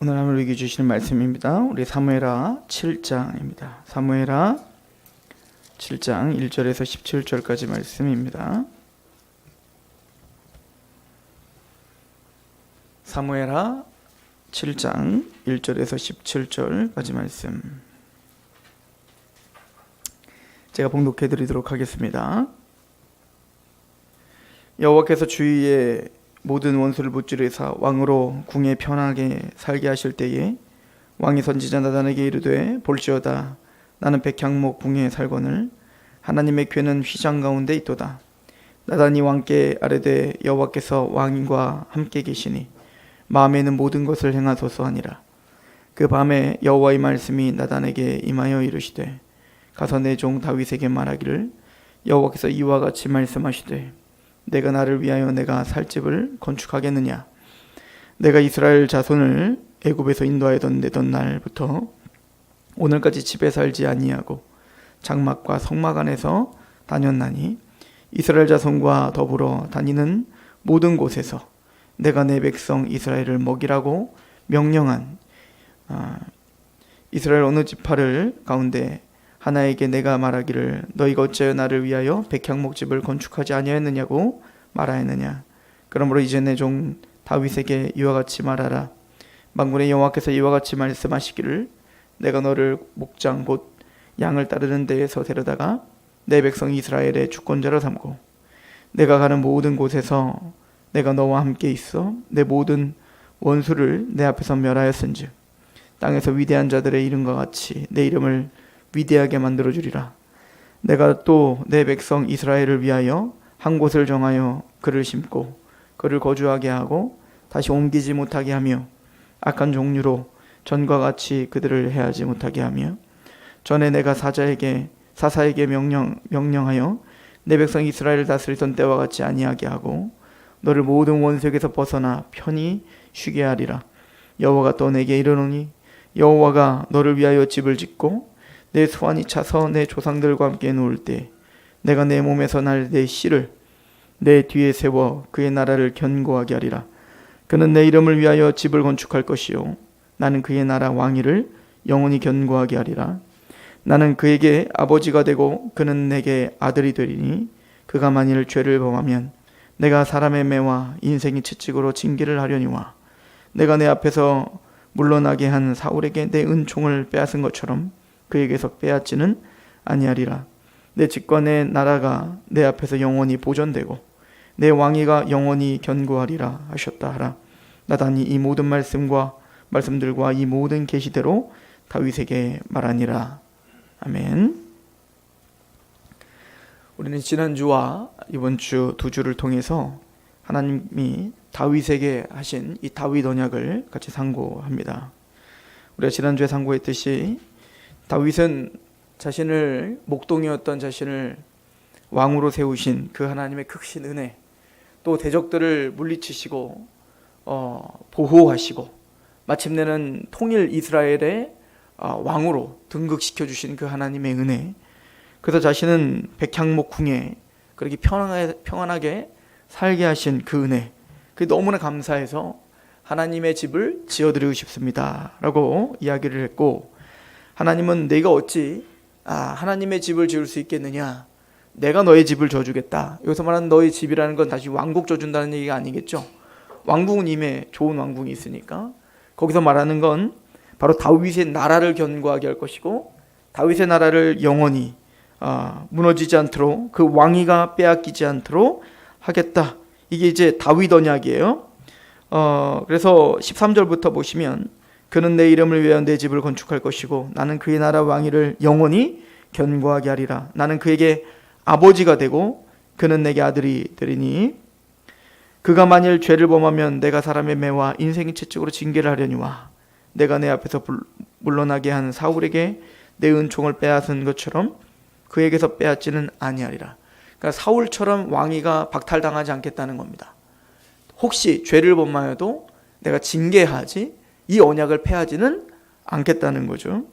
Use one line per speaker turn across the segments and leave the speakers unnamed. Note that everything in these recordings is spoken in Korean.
오늘 하나님께 주시는 말씀입니다. 우리 사무엘하 7장입니다. 사무엘하 7장 1절에서 17절까지 말씀입니다. 사무엘하 7장 1절에서 17절까지 말씀 제가 봉독해 드리도록 하겠습니다. 여호와께서 주위에 모든 원수를 무찌르사 왕으로 궁에 편하게 살게 하실 때에 왕이 선지자 나단에게 이르되 볼지어다 나는 백향목 궁에 살거늘 하나님의 궤는 휘장 가운데 있도다. 나단이 왕께 아뢰되 여호와께서 왕과 함께 계시니 마음에는 모든 것을 행하소서 하니라. 그 밤에 여호와의 말씀이 나단에게 임하여 이르시되 가서 내 종 다윗에게 말하기를 여호와께서 이와 같이 말씀하시되 내가 나를 위하여 내가 살 집을 건축하겠느냐. 내가 이스라엘 자손을 애굽에서 인도하여던 내던 날부터 오늘까지 집에 살지 아니하고 장막과 성막 안에서 다녔나니 이스라엘 자손과 더불어 다니는 모든 곳에서 내가 내 백성 이스라엘을 먹이라고 명령한 이스라엘 어느 지파를 가운데 하나에게 내가 말하기를 너희가 어찌하여 나를 위하여 백향목집을 건축하지 아니하였느냐고 말하였느냐. 그러므로 이제 내 종 다윗에게 이와 같이 말하라. 만군의 여호와께서 이와 같이 말씀하시기를 내가 너를 목장 곧 양을 따르는 데에서 데려다가 내 백성 이스라엘의 주권자로 삼고 내가 가는 모든 곳에서 내가 너와 함께 있어 내 모든 원수를 내 앞에서 멸하였은즉 땅에서 위대한 자들의 이름과 같이 내 이름을 위대하게 만들어주리라. 내가 또 내 백성 이스라엘을 위하여 한 곳을 정하여 그를 심고 그를 거주하게 하고 다시 옮기지 못하게 하며 악한 종류로 전과 같이 그들을 해하지 못하게 하며 전에 내가 사사에게 명령하여 내 백성 이스라엘을 다스리던 때와 같이 아니하게 하고 너를 모든 원수에게서 벗어나 편히 쉬게 하리라. 여호와가 또 내게 이르노니 여호와가 너를 위하여 집을 짓고 내 소환이 차서 내 조상들과 함께 누울 때 내가 내 몸에서 날 내 씨를 내 뒤에 세워 그의 나라를 견고하게 하리라. 그는 내 이름을 위하여 집을 건축할 것이요 나는 그의 나라 왕위를 영원히 견고하게 하리라. 나는 그에게 아버지가 되고 그는 내게 아들이 되리니 그가 만일 죄를 범하면 내가 사람의 매와 인생의 채찍으로 징계를 하려니와 내가 내 앞에서 물러나게 한 사울에게 내 은총을 빼앗은 것처럼 그에게서 빼앗지는 아니하리라. 내 집과 내 나라가 내 앞에서 영원히 보존되고 내 왕위가 영원히 견고하리라 하셨다 하라. 나단이 이 모든 말씀들과 이 모든 계시대로 다윗에게 말하니라. 아멘. 우리는 지난주와 이번 주 두 주를 통해서 하나님이 다윗에게 하신 이 다윗 언약을 같이 상고합니다. 우리가 지난주에 상고했듯이 다윗은 자신을 목동이었던 자신을 왕으로 세우신 그 하나님의 크신 은혜, 또 대적들을 물리치시고 보호하시고 마침내는 통일 이스라엘의 왕으로 등극시켜 주신 그 하나님의 은혜, 그래서 자신은 백향목 궁에 그렇게 평안하게 살게 하신 그 은혜, 그게 너무나 감사해서 하나님의 집을 지어드리고 싶습니다 라고 이야기를 했고, 하나님은 내가 어찌 하나님의 집을 지을 수 있겠느냐, 내가 너의 집을 져주겠다. 여기서 말하는 너의 집이라는 건 다시 왕국 져준다는 얘기가 아니겠죠. 왕국은 이미 좋은 왕궁이 있으니까 거기서 말하는 건 바로 다윗의 나라를 견고하게 할 것이고 다윗의 나라를 영원히 무너지지 않도록 그 왕위가 빼앗기지 않도록 하겠다. 이게 이제 다윗 언약이에요. 그래서 13절부터 보시면 그는 내 이름을 위하여 내 집을 건축할 것이고 나는 그의 나라 왕위를 영원히 견고하게 하리라. 나는 그에게 아버지가 되고 그는 내게 아들이 되리니 그가 만일 죄를 범하면 내가 사람의 매와 인생의 채찍으로 징계를 하려니와 내가 내 앞에서 물러나게 한 사울에게 내 은총을 빼앗은 것처럼 그에게서 빼앗지는 아니하리라. 그러니까 사울처럼 왕위가 박탈당하지 않겠다는 겁니다. 혹시 죄를 범하여도 내가 징계하지 이 언약을 폐하지는 않겠다는 거죠.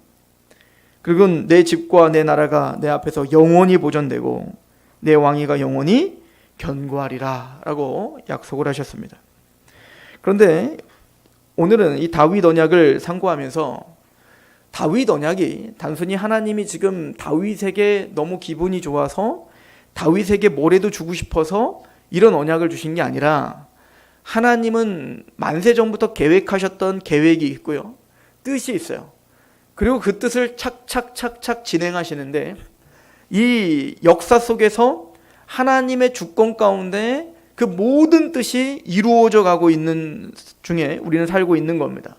그리고 내 집과 내 나라가 내 앞에서 영원히 보존되고 내 왕위가 영원히 견고하리라 라고 약속을 하셨습니다. 그런데 오늘은 이 다윗 언약을 상고하면서 다윗 언약이 단순히 하나님이 지금 다윗에게 너무 기분이 좋아서 다윗에게 뭐라도 주고 싶어서 이런 언약을 주신 게 아니라 하나님은 만세 전부터 계획하셨던 계획이 있고요. 뜻이 있어요. 그리고 그 뜻을 착착착착 진행하시는데 이 역사 속에서 하나님의 주권 가운데 그 모든 뜻이 이루어져 가고 있는 중에 우리는 살고 있는 겁니다.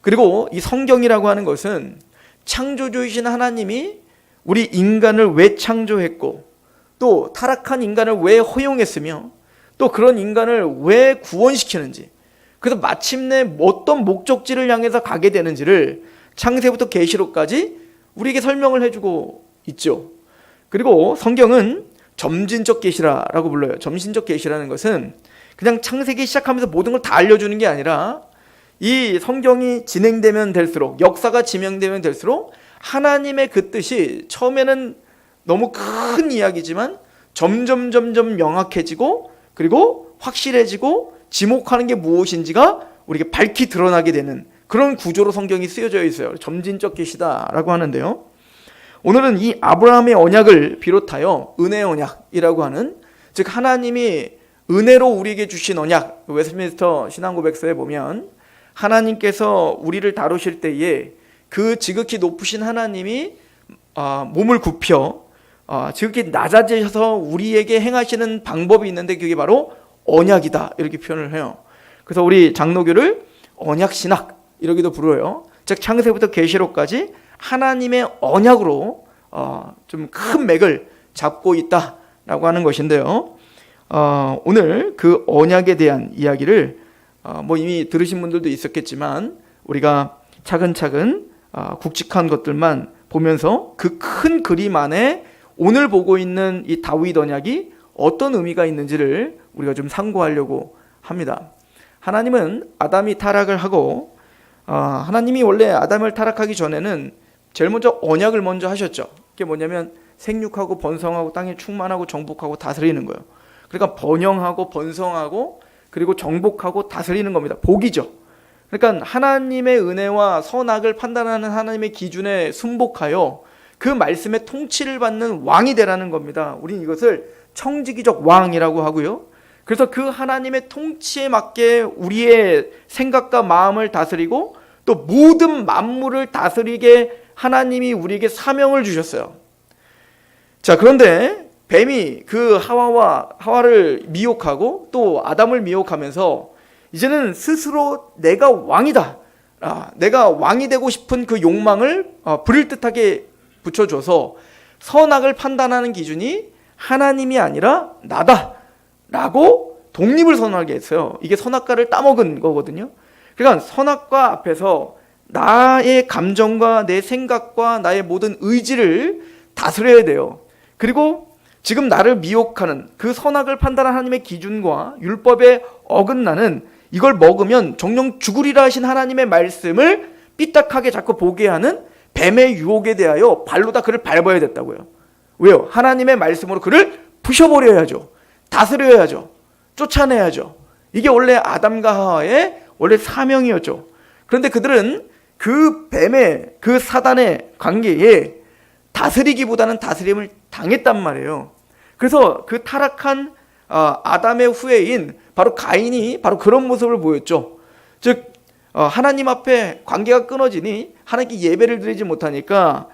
그리고 이 성경이라고 하는 것은 창조주이신 하나님이 우리 인간을 왜 창조했고 또 타락한 인간을 왜 허용했으며 또 그런 인간을 왜 구원시키는지, 그래서 마침내 어떤 목적지를 향해서 가게 되는지를 창세부터 계시록까지 우리에게 설명을 해주고 있죠. 그리고 성경은 점진적 계시라라고 불러요. 점진적 계시라는 것은 그냥 창세기 시작하면서 모든 걸 다 알려주는 게 아니라 이 성경이 진행되면 될수록, 역사가 진행되면 될수록 하나님의 그 뜻이 처음에는 너무 큰 이야기지만 점점 명확해지고 그리고 확실해지고 지목하는 게 무엇인지가 우리에게 밝히 드러나게 되는 그런 구조로 성경이 쓰여져 있어요. 점진적 계시다라고 하는데요. 오늘은 이 아브라함의 언약을 비롯하여 은혜 언약이라고 하는, 즉 하나님이 은혜로 우리에게 주신 언약, 웨스트민스터 신앙고백서에 보면 하나님께서 우리를 다루실 때에 그 지극히 높으신 하나님이 몸을 굽혀 지극히 낮아지셔서 우리에게 행하시는 방법이 있는데 그게 바로 언약이다, 이렇게 표현을 해요. 그래서 우리 장로교를 언약신학 이러기도 부르어요. 즉 창세부터 계시록까지 하나님의 언약으로 좀 큰 맥을 잡고 있다라고 하는 것인데요. 오늘 그 언약에 대한 이야기를 이미 들으신 분들도 있었겠지만 우리가 차근차근 굵직한 것들만 보면서 그 큰 그림 안에 오늘 보고 있는 이 다윗 언약이 어떤 의미가 있는지를 우리가 좀 상고하려고 합니다. 하나님은 아담이 타락을 하고 하나님이 원래 아담을 타락하기 전에는 제일 먼저 언약을 먼저 하셨죠. 그게 뭐냐면 생육하고 번성하고 땅에 충만하고 정복하고 다스리는 거예요. 그러니까 번영하고 번성하고 그리고 정복하고 다스리는 겁니다. 복이죠. 그러니까 하나님의 은혜와 선악을 판단하는 하나님의 기준에 순복하여 그 말씀의 통치를 받는 왕이 되라는 겁니다. 우린 이것을 청지기적 왕이라고 하고요. 그래서 그 하나님의 통치에 맞게 우리의 생각과 마음을 다스리고 또 모든 만물을 다스리게 하나님이 우리에게 사명을 주셨어요. 자, 그런데 뱀이 그 하와를 미혹하고 또 아담을 미혹하면서 이제는 스스로 내가 왕이다, 내가 왕이 되고 싶은 그 욕망을 불일듯하게 붙여줘서 선악을 판단하는 기준이 하나님이 아니라 나다 라고 독립을 선언하게 했어요. 이게 선악과를 따먹은 거거든요. 그러니까 선악과 앞에서 나의 감정과 내 생각과 나의 모든 의지를 다스려야 돼요. 그리고 지금 나를 미혹하는 그 선악을 판단하는 하나님의 기준과 율법에 어긋나는, 이걸 먹으면 정령 죽으리라 하신 하나님의 말씀을 삐딱하게 자꾸 보게 하는 뱀의 유혹에 대하여 발로 다 그를 밟아야 됐다고요. 왜요? 하나님의 말씀으로 그를 부셔버려야죠. 다스려야죠. 쫓아내야죠. 이게 원래 아담과 하와의 원래 사명이었죠. 그런데 그들은 그 뱀의, 그 사단의 관계에 다스리기보다는 다스림을 당했단 말이에요. 그래서 그 타락한 아담의 후예인 바로 가인이 바로 그런 모습을 보였죠. 즉 하나님 앞에 관계가 끊어지니 하나님께 예배를 드리지 못하니까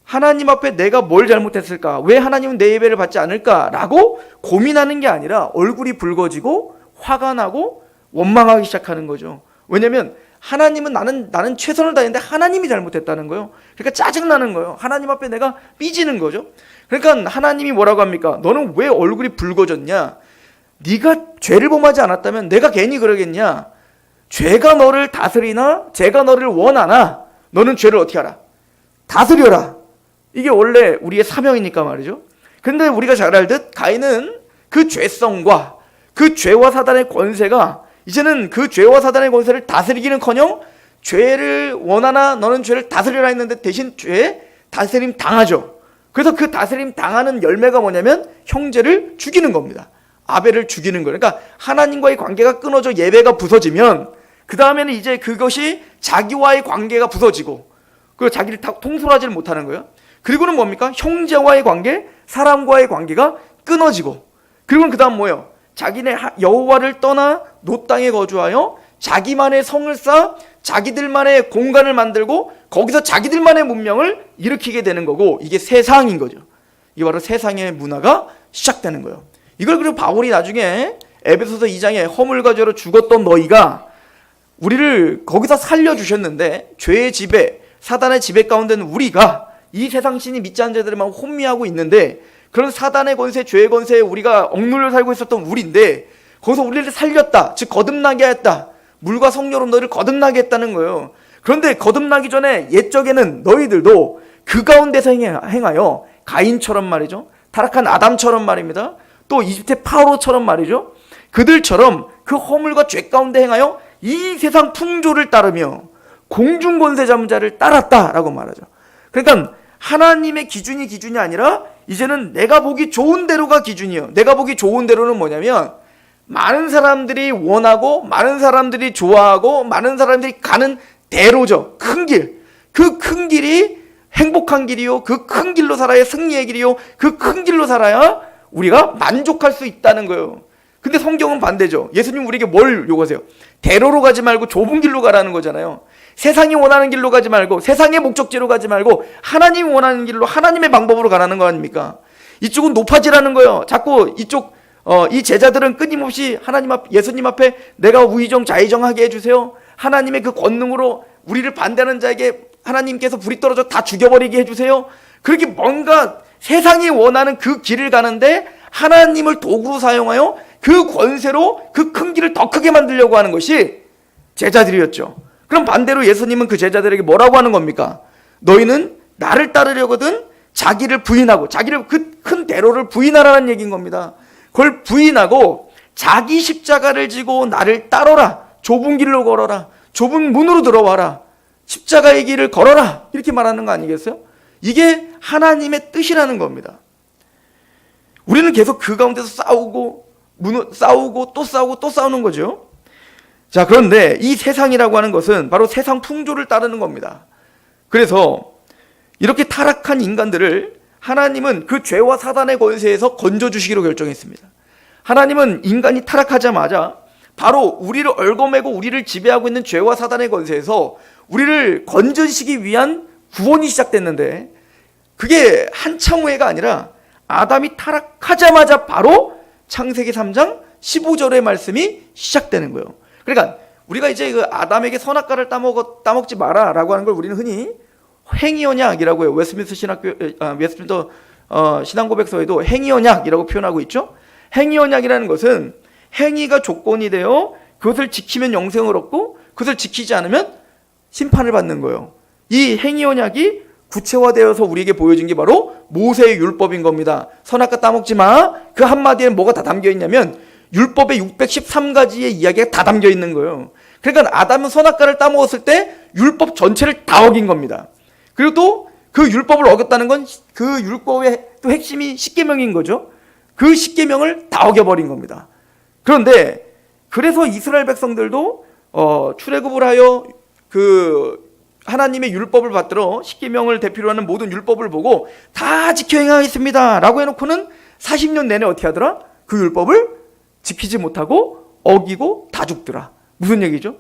하나님 앞에 내가 뭘 잘못했을까? 왜 하나님은 내 예배를 받지 않을까? 라고 고민하는 게 아니라 얼굴이 붉어지고 화가 나고 원망하기 시작하는 거죠. 왜냐하면 하나님은 나는 최선을 다했는데 하나님이 잘못했다는 거예요. 그러니까 짜증나는 거예요. 하나님 앞에 내가 삐지는 거죠. 그러니까 하나님이 뭐라고 합니까? 너는 왜 얼굴이 붉어졌냐? 네가 죄를 범하지 않았다면 내가 괜히 그러겠냐? 죄가 너를 다스리나 죄가 너를 원하나 너는 죄를 어떻게 하라? 다스려라. 이게 원래 우리의 사명이니까 말이죠. 근데 우리가 잘 알듯 가인은 그 죄성과 그 죄와 사단의 권세가 이제는 그 죄와 사단의 권세를 다스리기는커녕 죄를 원하나 너는 죄를 다스리라 했는데 대신 죄에 다스림 당하죠. 그래서 그 다스림 당하는 열매가 뭐냐면 형제를 죽이는 겁니다. 아벨을 죽이는 거예요. 그러니까 하나님과의 관계가 끊어져 예배가 부서지면 그 다음에는 이제 그것이 자기와의 관계가 부서지고, 그 자기를 다 통솔하지를 못하는 거예요. 그리고는 뭡니까? 형제와의 관계, 사람과의 관계가 끊어지고, 그리고는 그 다음 뭐예요? 자기네 여호와를 떠나 노 땅에 거주하여 자기만의 성을 쌓아 자기들만의 공간을 만들고 거기서 자기들만의 문명을 일으키게 되는 거고, 이게 세상인 거죠. 이게 바로 세상의 문화가 시작되는 거예요. 이걸 그리고 바울이 나중에 에베소서 2장에 허물과 죄로 죽었던 너희가 우리를 거기서 살려주셨는데, 죄의 지배, 사단의 지배 가운데는 우리가 이 세상 신이 믿지 않는 자들만 혼미하고 있는데, 그런 사단의 권세, 죄의 권세에 우리가 억눌려 살고 있었던 우리인데 거기서 우리를 살렸다, 즉 거듭나게 했다. 물과 성령으로 너희를 거듭나게 했다는 거예요. 그런데 거듭나기 전에 옛적에는 너희들도 그 가운데서 행하여 가인처럼 말이죠, 타락한 아담처럼 말입니다, 또 이집트의 파로처럼 말이죠, 그들처럼 그 허물과 죄 가운데 행하여 이 세상 풍조를 따르며 공중 권세 잡은 자를 따랐다라고 말하죠. 그러니까 하나님의 기준이 아니라 이제는 내가 보기 좋은 대로가 기준이에요. 내가 보기 좋은 대로는 뭐냐면 많은 사람들이 원하고 많은 사람들이 좋아하고 많은 사람들이 가는 대로죠. 큰 길. 그 큰 길이 행복한 길이요, 그 큰 길로 살아야 승리의 길이요, 그 큰 길로 살아야 우리가 만족할 수 있다는 거예요. 근데 성경은 반대죠. 예수님 우리에게 뭘 요구하세요? 대로로 가지 말고 좁은 길로 가라는 거잖아요. 세상이 원하는 길로 가지 말고, 세상의 목적지로 가지 말고 하나님이 원하는 길로, 하나님의 방법으로 가라는 거 아닙니까? 이쪽은 높아지라는 거예요. 자꾸 이쪽 이 제자들은 끊임없이 하나님 앞, 예수님 앞에 내가 우의정 좌의정하게 해주세요, 하나님의 그 권능으로 우리를 반대하는 자에게 하나님께서 불이 떨어져 다 죽여버리게 해주세요, 그렇게 뭔가 세상이 원하는 그 길을 가는데 하나님을 도구로 사용하여 그 권세로 그 큰 길을 더 크게 만들려고 하는 것이 제자들이었죠. 그럼 반대로 예수님은 그 제자들에게 뭐라고 하는 겁니까? 너희는 나를 따르려거든 자기를 부인하고, 자기를 그 큰 대로를 부인하라는 얘기인 겁니다. 그걸 부인하고 자기 십자가를 지고 나를 따르라. 좁은 길로 걸어라. 좁은 문으로 들어와라. 십자가의 길을 걸어라. 이렇게 말하는 거 아니겠어요? 이게 하나님의 뜻이라는 겁니다. 우리는 계속 그 가운데서 싸우고 또 싸우고 또 싸우는 거죠. 자, 그런데 이 세상이라고 하는 것은 바로 세상 풍조를 따르는 겁니다. 그래서 이렇게 타락한 인간들을 하나님은 그 죄와 사단의 권세에서 건져주시기로 결정했습니다. 하나님은 인간이 타락하자마자 바로 우리를 얽어매고 우리를 지배하고 있는 죄와 사단의 권세에서 우리를 건져주시기 위한 구원이 시작됐는데, 그게 한참 후에가 아니라 아담이 타락하자마자 바로 창세기 3장 15절의 말씀이 시작되는 거예요. 그러니까 우리가 이제 그 아담에게 선악과를 따먹지 마라 라고 하는 걸 우리는 흔히 행위언약이라고 해요. 웨스트민스터 신앙고백서에도 행위언약이라고 표현하고 있죠. 행위언약이라는 것은 행위가 조건이 되어 그것을 지키면 영생을 얻고 그것을 지키지 않으면 심판을 받는 거예요. 이 행위언약이 구체화되어서 우리에게 보여진 게 바로 모세의 율법인 겁니다. 선악과 따먹지 마. 그 한마디에 뭐가 다 담겨 있냐면 율법의 613가지의 이야기가 다 담겨 있는 거예요. 그러니까 아담은 선악과를 따먹었을 때 율법 전체를 다 어긴 겁니다. 그리고 또 그 율법을 어겼다는 건 그 율법의 또 핵심이 십계명인 거죠. 그 십계명을 다 어겨버린 겁니다. 그런데 그래서 이스라엘 백성들도 출애굽을 하여 그 하나님의 율법을 받들어 십계명을 대표로 하는 모든 율법을 보고 다 지켜 행하겠습니다 라고 해놓고는 40년 내내 어떻게 하더라? 그 율법을 지키지 못하고 어기고 다 죽더라. 무슨 얘기죠?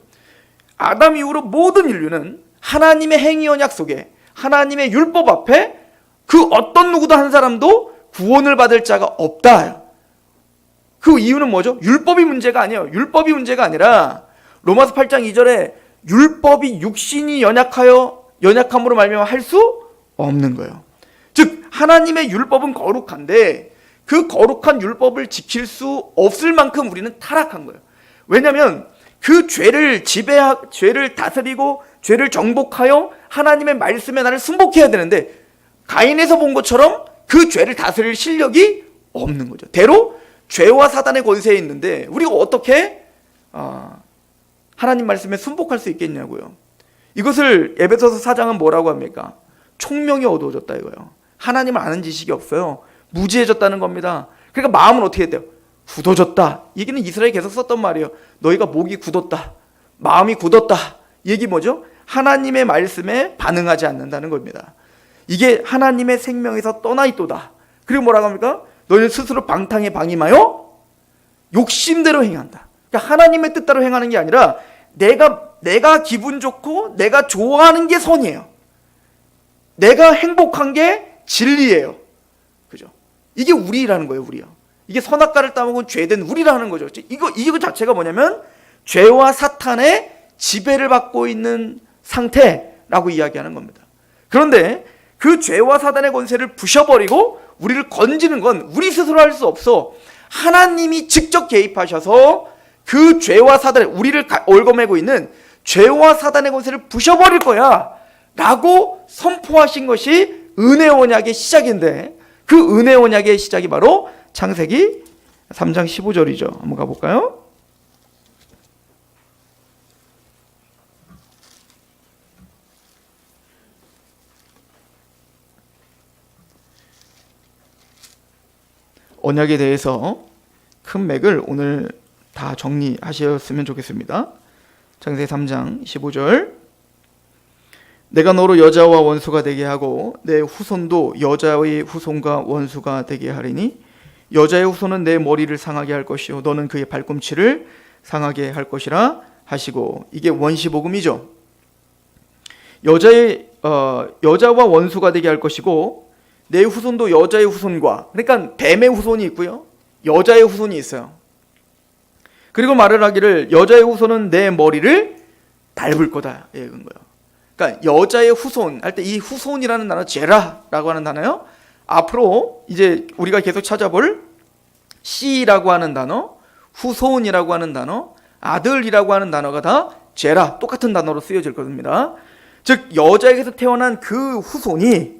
아담 이후로 모든 인류는 하나님의 행위 언약 속에, 하나님의 율법 앞에 그 어떤 누구도 한 사람도 구원을 받을 자가 없다. 그 이유는 뭐죠? 율법이 문제가 아니에요. 율법이 문제가 아니라 로마서 8장 2절에 율법이 육신이 연약함으로 말미암아 할 수 없는 거예요. 즉 하나님의 율법은 거룩한데 그 거룩한 율법을 지킬 수 없을 만큼 우리는 타락한 거예요. 왜냐하면 그 죄를 죄를 다스리고 죄를 정복하여 하나님의 말씀에 나를 순복해야 되는데 가인에서 본 것처럼 그 죄를 다스릴 실력이 없는 거죠. 대로 죄와 사단의 권세에 있는데 우리가 어떻게 하나님 말씀에 순복할 수 있겠냐고요. 이것을 에베소서 4장은 뭐라고 합니까? 총명이 어두워졌다 이거예요. 하나님을 아는 지식이 없어요. 무지해졌다는 겁니다. 그러니까 마음은 어떻게 했대요? 굳어졌다. 얘기는 이스라엘이 계속 썼던 말이에요. 너희가 목이 굳었다. 마음이 굳었다. 얘기 뭐죠? 하나님의 말씀에 반응하지 않는다는 겁니다. 이게 하나님의 생명에서 떠나 있도다. 그리고 뭐라고 합니까? 너희는 스스로 방탕에 방임하여 욕심대로 행한다. 그러니까 하나님의 뜻대로 행하는 게 아니라 내가 기분 좋고 내가 좋아하는 게 선이에요. 내가 행복한 게 진리예요. 그죠? 이게 우리라는 거예요, 우리요. 이게 선악과를 따먹은 죄된 우리라는 거죠. 이거 자체가 뭐냐면 죄와 사탄의 지배를 받고 있는 상태라고 이야기하는 겁니다. 그런데 그 죄와 사탄의 권세를 부셔버리고 우리를 건지는 건 우리 스스로 할 수 없어. 하나님이 직접 개입하셔서 그 죄와 사탄, 우리를 얽어매고 있는 죄와 사탄의 권세를 부셔버릴 거야 라고 선포하신 것이 은혜 언약의 시작인데, 그 은혜 언약의 시작이 바로 창세기 3장 15절이죠. 한번 가볼까요? 언약에 대해서 큰 맥을 오늘 다 정리하셨으면 좋겠습니다. 창세기 3장 15절. 내가 너로 여자와 원수가 되게 하고 내 후손도 여자의 후손과 원수가 되게 하리니 여자의 후손은 내 머리를 상하게 할 것이요 너는 그의 발꿈치를 상하게 할 것이라 하시고, 이게 원시복음이죠. 여자와 원수가 되게 할 것이고 내 후손도 여자의 후손과, 그러니까 뱀의 후손이 있고요 여자의 후손이 있어요. 그리고 말을 하기를 여자의 후손은 내 머리를 밟을 거다 이건 거예요. 그러니까 여자의 후손 할 때 이 후손이라는 단어, 제라라고 하는 단어요. 앞으로 이제 우리가 계속 찾아볼 씨라고 하는 단어, 후손이라고 하는 단어, 아들이라고 하는 단어가 다 제라, 똑같은 단어로 쓰여질 겁니다. 즉 여자에게서 태어난 그 후손이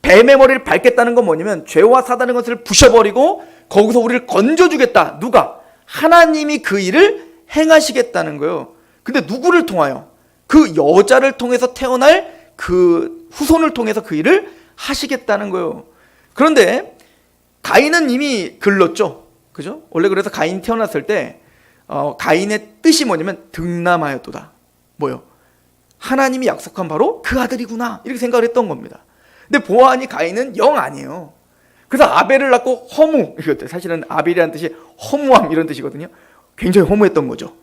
뱀의 머리를 밟겠다는 건 뭐냐면 죄와 사단의 것을 부셔버리고 거기서 우리를 건져주겠다. 누가? 하나님이 그 일을 행하시겠다는 거예요. 근데 누구를 통하여? 그 여자를 통해서 태어날 그 후손을 통해서 그 일을 하시겠다는 거예요. 그런데 가인은 이미 글렀죠. 그죠? 원래 그래서 가인이 태어났을 때 가인의 뜻이 뭐냐면 득남하였도다. 뭐요? 하나님이 약속한 바로 그 아들이구나 이렇게 생각을 했던 겁니다. 근데 보아하니 가인은 영 아니에요. 그래서 아벨을 낳고 허무, 사실은 아벨이라는 뜻이 허무함 이런 뜻이거든요. 굉장히 허무했던 거죠.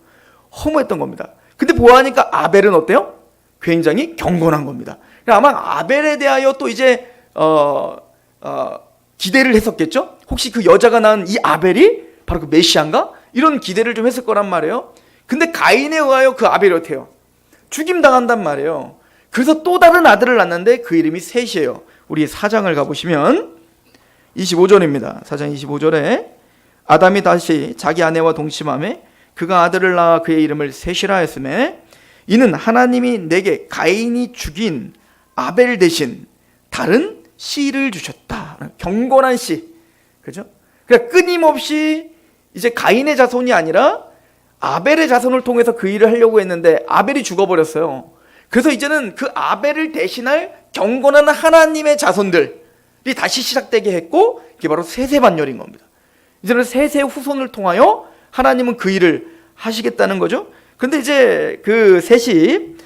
허무했던 겁니다. 근데 보아하니까 아벨은 어때요? 굉장히 경건한 겁니다. 아마 아벨에 대하여 또 이제 기대를 했었겠죠. 혹시 그 여자가 낳은 이 아벨이 바로 그 메시아인가? 이런 기대를 좀 했을 거란 말이에요. 근데 가인에 의하여 그 아벨이 어때요? 죽임당한단 말이에요. 그래서 또 다른 아들을 낳는데 그 이름이 셋이에요. 우리 4장을 가보시면 25절입니다. 4장 25절에 아담이 다시 자기 아내와 동침하매 그가 아들을 낳아 그의 이름을 셋이라 했으매 이는 하나님이 내게 가인이 죽인 아벨 대신 다른 씨를 주셨다. 경건한 씨. 그죠? 그러니까 끊임없이 이제 가인의 자손이 아니라 아벨의 자손을 통해서 그 일을 하려고 했는데 아벨이 죽어버렸어요. 그래서 이제는 그 아벨을 대신할 경건한 하나님의 자손들이 다시 시작되게 했고, 이게 바로 셋의 반열인 겁니다. 이제는 셋의 후손을 통하여 하나님은 그 일을 하시겠다는 거죠. 근데 이제 그 셋이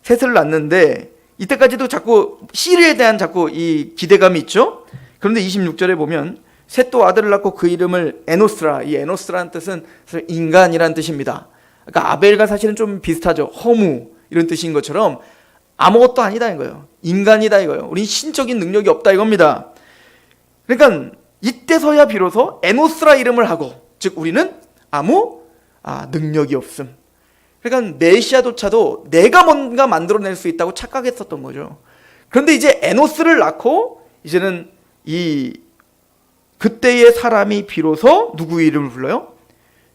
셋을 낳는데 이때까지도 자꾸 씨에 대한 자꾸 이 기대감이 있죠. 그런데 26절에 보면 셋도 아들을 낳고 그 이름을 에노스라. 이 에노스라는 뜻은 인간이라는 뜻입니다. 그러니까 아벨과 사실은 좀 비슷하죠. 허무 이런 뜻인 것처럼 아무것도 아니다 이거예요. 인간이다 이거예요. 우린 신적인 능력이 없다 이겁니다. 그러니까 이때서야 비로소 에노스라 이름을 하고, 즉 우리는 아무 능력이 없음. 그러니까 메시아조차도 내가 뭔가 만들어낼 수 있다고 착각했었던 거죠. 그런데 이제 에노스를 낳고 이제는 그때의 사람이 비로소 누구 이름을 불러요?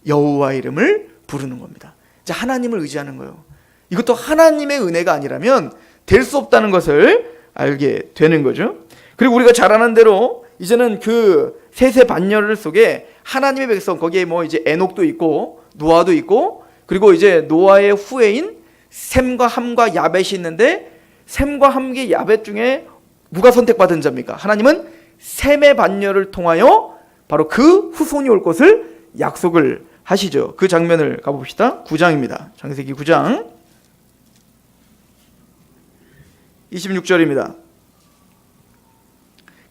여호와 이름을 부르는 겁니다. 이제 하나님을 의지하는 거예요. 이것도 하나님의 은혜가 아니라면 될 수 없다는 것을 알게 되는 거죠. 그리고 우리가 잘 아는 대로 이제는 그 셋의 반열 속에 하나님의 백성, 거기에 뭐 이제 에녹도 있고 노아도 있고, 그리고 이제 노아의 후예인 셈과 함과 야벳이 있는데 셈과 함과 야벳 중에 누가 선택받은 자입니까? 하나님은 셈의 반열을 통하여 바로 그 후손이 올 것을 약속을 하시죠. 그 장면을 가봅시다. 9장입니다. 창세기 9장 26절입니다.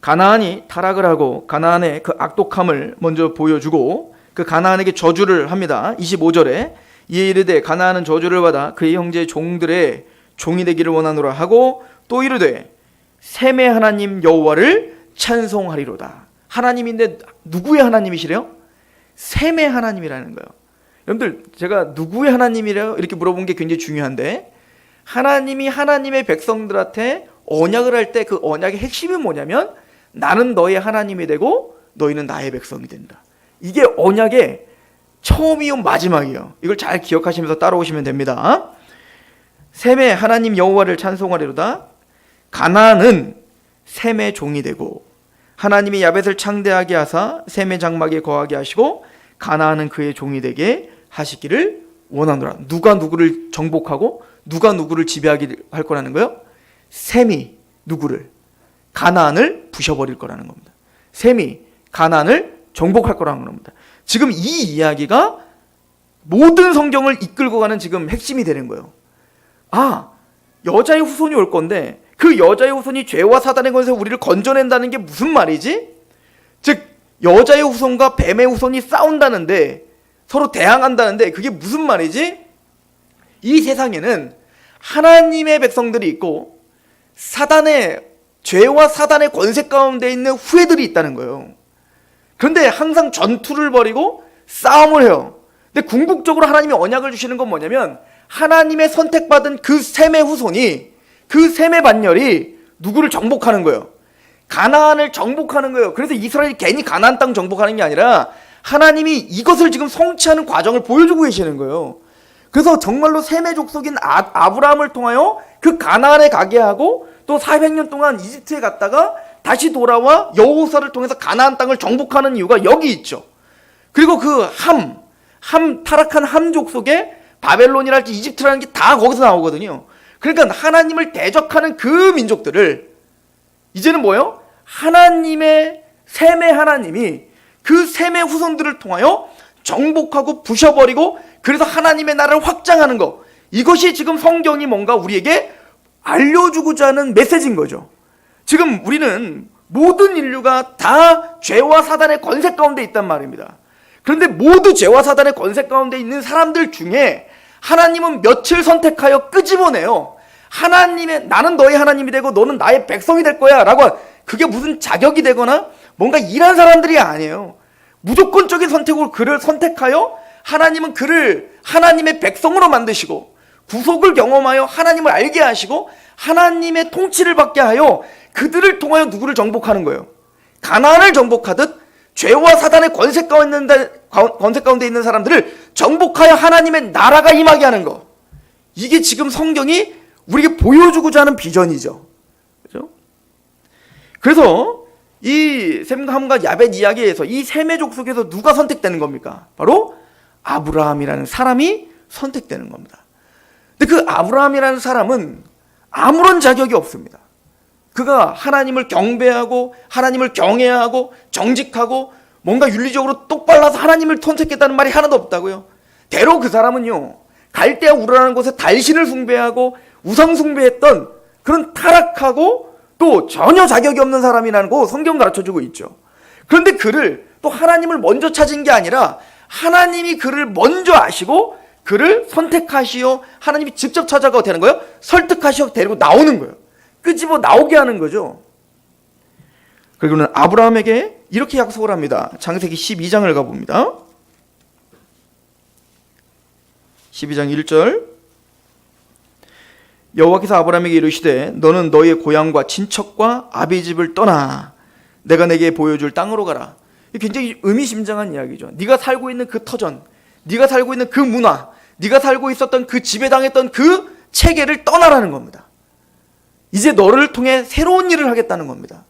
가나안이 타락을 하고 가나안의 그 악독함을 먼저 보여주고 그 가나안에게 저주를 합니다. 25절에 이에 이르되 가나안은 저주를 받아 그의 형제 종들의 종이 되기를 원하노라 하고 또 이르되 셈의 하나님 여호와를 찬송하리로다. 하나님인데 누구의 하나님이시래요? 셈의 하나님이라는 거예요. 여러분들, 제가 누구의 하나님이래요? 이렇게 물어본 게 굉장히 중요한데, 하나님이 하나님의 백성들한테 언약을 할 때 그 언약의 핵심이 뭐냐면 나는 너의 하나님이 되고 너희는 나의 백성이 된다. 이게 언약의 처음이요 마지막이에요. 이걸 잘 기억하시면서 따라오시면 됩니다. 셈의 하나님 여호와를 찬송하리로다. 가나안은 셈의 종이 되고 하나님이 야벳을 창대하게 하사 셈의 장막에 거하게 하시고 가나안은 그의 종이 되게 하시기를 원하노라. 누가 누구를 정복하고 누가 누구를 지배하게 할 거라는 거예요? 셈이 누구를? 가나안을 부셔버릴 거라는 겁니다. 셈이 가나안을 정복할 거라는 겁니다. 지금 이 이야기가 모든 성경을 이끌고 가는 지금 핵심이 되는 거예요. 아, 여자의 후손이 올 건데 그 여자의 후손이 죄와 사단의 권세에서 우리를 건져낸다는 게 무슨 말이지? 즉 여자의 후손과 뱀의 후손이 싸운다는데, 서로 대항한다는데 그게 무슨 말이지? 이 세상에는 하나님의 백성들이 있고 사단의 죄와 사단의 권세 가운데 있는 후예들이 있다는 거예요. 그런데 항상 전투를 벌이고 싸움을 해요. 근데 궁극적으로 하나님이 언약을 주시는 건 뭐냐면 하나님의 선택받은 그 셈의 후손이, 그 셈의 반열이 누구를 정복하는 거예요? 가나안을 정복하는 거예요. 그래서 이스라엘이 괜히 가나안 땅 정복하는 게 아니라 하나님이 이것을 지금 성취하는 과정을 보여주고 계시는 거예요. 그래서 정말로 셈의 족속인 아브라함을 통하여 그 가나안에 가게 하고 또 400년 동안 이집트에 갔다가 다시 돌아와 여호수아를 통해서 가나안 땅을 정복하는 이유가 여기 있죠. 그리고 그 타락한 함 족속에 바벨론이랄지 이집트라는 게 다 거기서 나오거든요. 그러니까 하나님을 대적하는 그 민족들을 이제는 뭐예요? 하나님의 셈의 하나님이 그 셈의 후손들을 통하여 정복하고 부셔버리고 그래서 하나님의 나라를 확장하는 것, 이것이 지금 성경이 뭔가 우리에게 알려주고자 하는 메시지인 거죠. 지금 우리는 모든 인류가 다 죄와 사단의 권세 가운데 있단 말입니다. 그런데 모두 죄와 사단의 권세 가운데 있는 사람들 중에 하나님은 며칠 선택하여 끄집어내요. 하나님의, 나는 너의 하나님이 되고 너는 나의 백성이 될 거야 라고, 그게 무슨 자격이 되거나 뭔가 일한 사람들이 아니에요. 무조건적인 선택으로 그를 선택하여 하나님은 그를 하나님의 백성으로 만드시고 구속을 경험하여 하나님을 알게 하시고 하나님의 통치를 받게 하여 그들을 통하여 누구를 정복하는 거예요? 가나안을 정복하듯 죄와 사단의 권세 가운데 있는 사람들을 정복하여 하나님의 나라가 임하게 하는 거. 이게 지금 성경이 우리에게 보여주고자 하는 비전이죠. 그렇죠? 그래서 이 셈과 야벳 이야기에서 이 셈의 족속에서 누가 선택되는 겁니까? 바로 아브라함이라는 사람이 선택되는 겁니다. 근데 그 아브라함이라는 사람은 아무런 자격이 없습니다. 그가 하나님을 경배하고 하나님을 경외하고 정직하고 뭔가 윤리적으로 똑발라서 하나님을 선택했다는 말이 하나도 없다고요. 대로 그 사람은요, 갈대아 우르라는 곳에 달신을 숭배하고 우상 숭배했던 그런 타락하고 또 전혀 자격이 없는 사람이라는 거 성경 가르쳐주고 있죠. 그런데 그를 또 하나님을 먼저 찾은 게 아니라 하나님이 그를 먼저 아시고 그를 선택하시어 하나님이 직접 찾아가고 되는 거예요. 설득하시어 데리고 나오는 거예요. 끄집어 나오게 하는 거죠. 그리고는 아브라함에게 이렇게 약속을 합니다. 창세기 12장을 가봅니다. 12장 1절, 여호와께서 아브라함에게 이르시되 너는 너의 고향과 친척과 아비 집을 떠나 내가 내게 보여줄 땅으로 가라. 굉장히 의미심장한 이야기죠. 네가 살고 있는 그 터전, 네가 살고 있는 그 문화, 네가 살고 있었던 그 지배당했던 그 체계를 떠나라는 겁니다. 이제 너를 통해 새로운 일을 하겠다는 겁니다.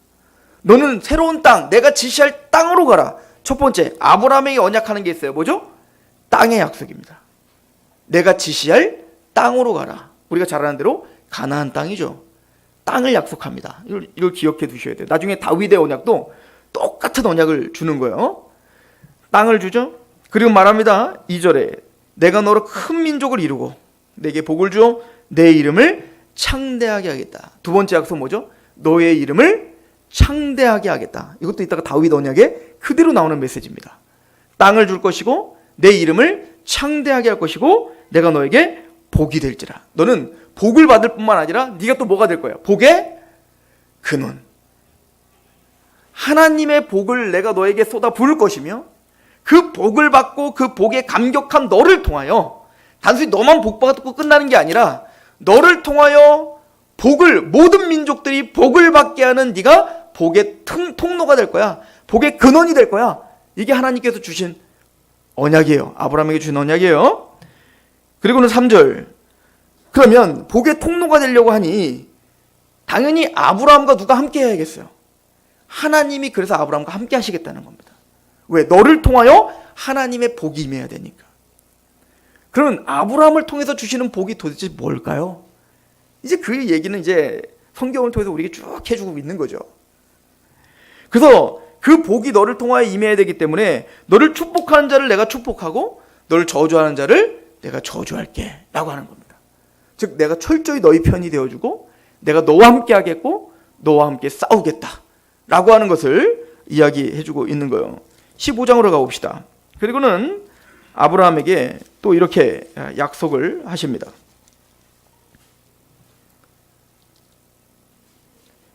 너는 새로운 땅, 내가 지시할 땅으로 가라. 첫 번째, 아브라함에게 언약하는 게 있어요. 뭐죠? 땅의 약속입니다. 내가 지시할 땅으로 가라. 우리가 잘 아는 대로 가나안 땅이죠. 땅을 약속합니다. 이걸 기억해 두셔야 돼요. 나중에 다윗의 언약도 똑같은 언약을 주는 거예요. 땅을 주죠. 그리고 말합니다. 2절에 내가 너로 큰 민족을 이루고 내게 복을 주어 내 이름을 창대하게 하겠다. 두 번째 약속 뭐죠? 너의 이름을 창대하게 하겠다. 이것도 이따가 다윗 언약에 그대로 나오는 메시지입니다. 땅을 줄 것이고 내 이름을 창대하게 할 것이고 내가 너에게 복이 될지라. 너는 복을 받을 뿐만 아니라 네가 또 뭐가 될 거야? 복의 근원. 하나님의 복을 내가 너에게 쏟아 부을 것이며 그 복을 받고 그 복에 감격한 너를 통하여 단순히 너만 복 받고 끝나는 게 아니라 너를 통하여 복을, 모든 민족들이 복을 받게 하는 네가 복의 통로가 될 거야. 복의 근원이 될 거야. 이게 하나님께서 주신 언약이에요. 아브라함에게 주신 언약이에요. 그리고는 3절. 그러면 복의 통로가 되려고 하니 당연히 아브라함과 누가 함께 해야겠어요. 하나님이 그래서 아브라함과 함께 하시겠다는 겁니다. 왜? 너를 통하여 하나님의 복이 임해야 되니까. 그러면 아브라함을 통해서 주시는 복이 도대체 뭘까요? 이제 그 얘기는 이제 성경을 통해서 우리에게 쭉 해주고 있는 거죠. 그래서 그 복이 너를 통하여 임해야 되기 때문에 너를 축복하는 자를 내가 축복하고 너를 저주하는 자를 내가 저주할게 라고 하는 겁니다. 즉 내가 철저히 너희 편이 되어주고 내가 너와 함께 하겠고 너와 함께 싸우겠다 라고 하는 것을 이야기해주고 있는 거예요. 15장으로 가봅시다. 그리고는 아브라함에게 또 이렇게 약속을 하십니다.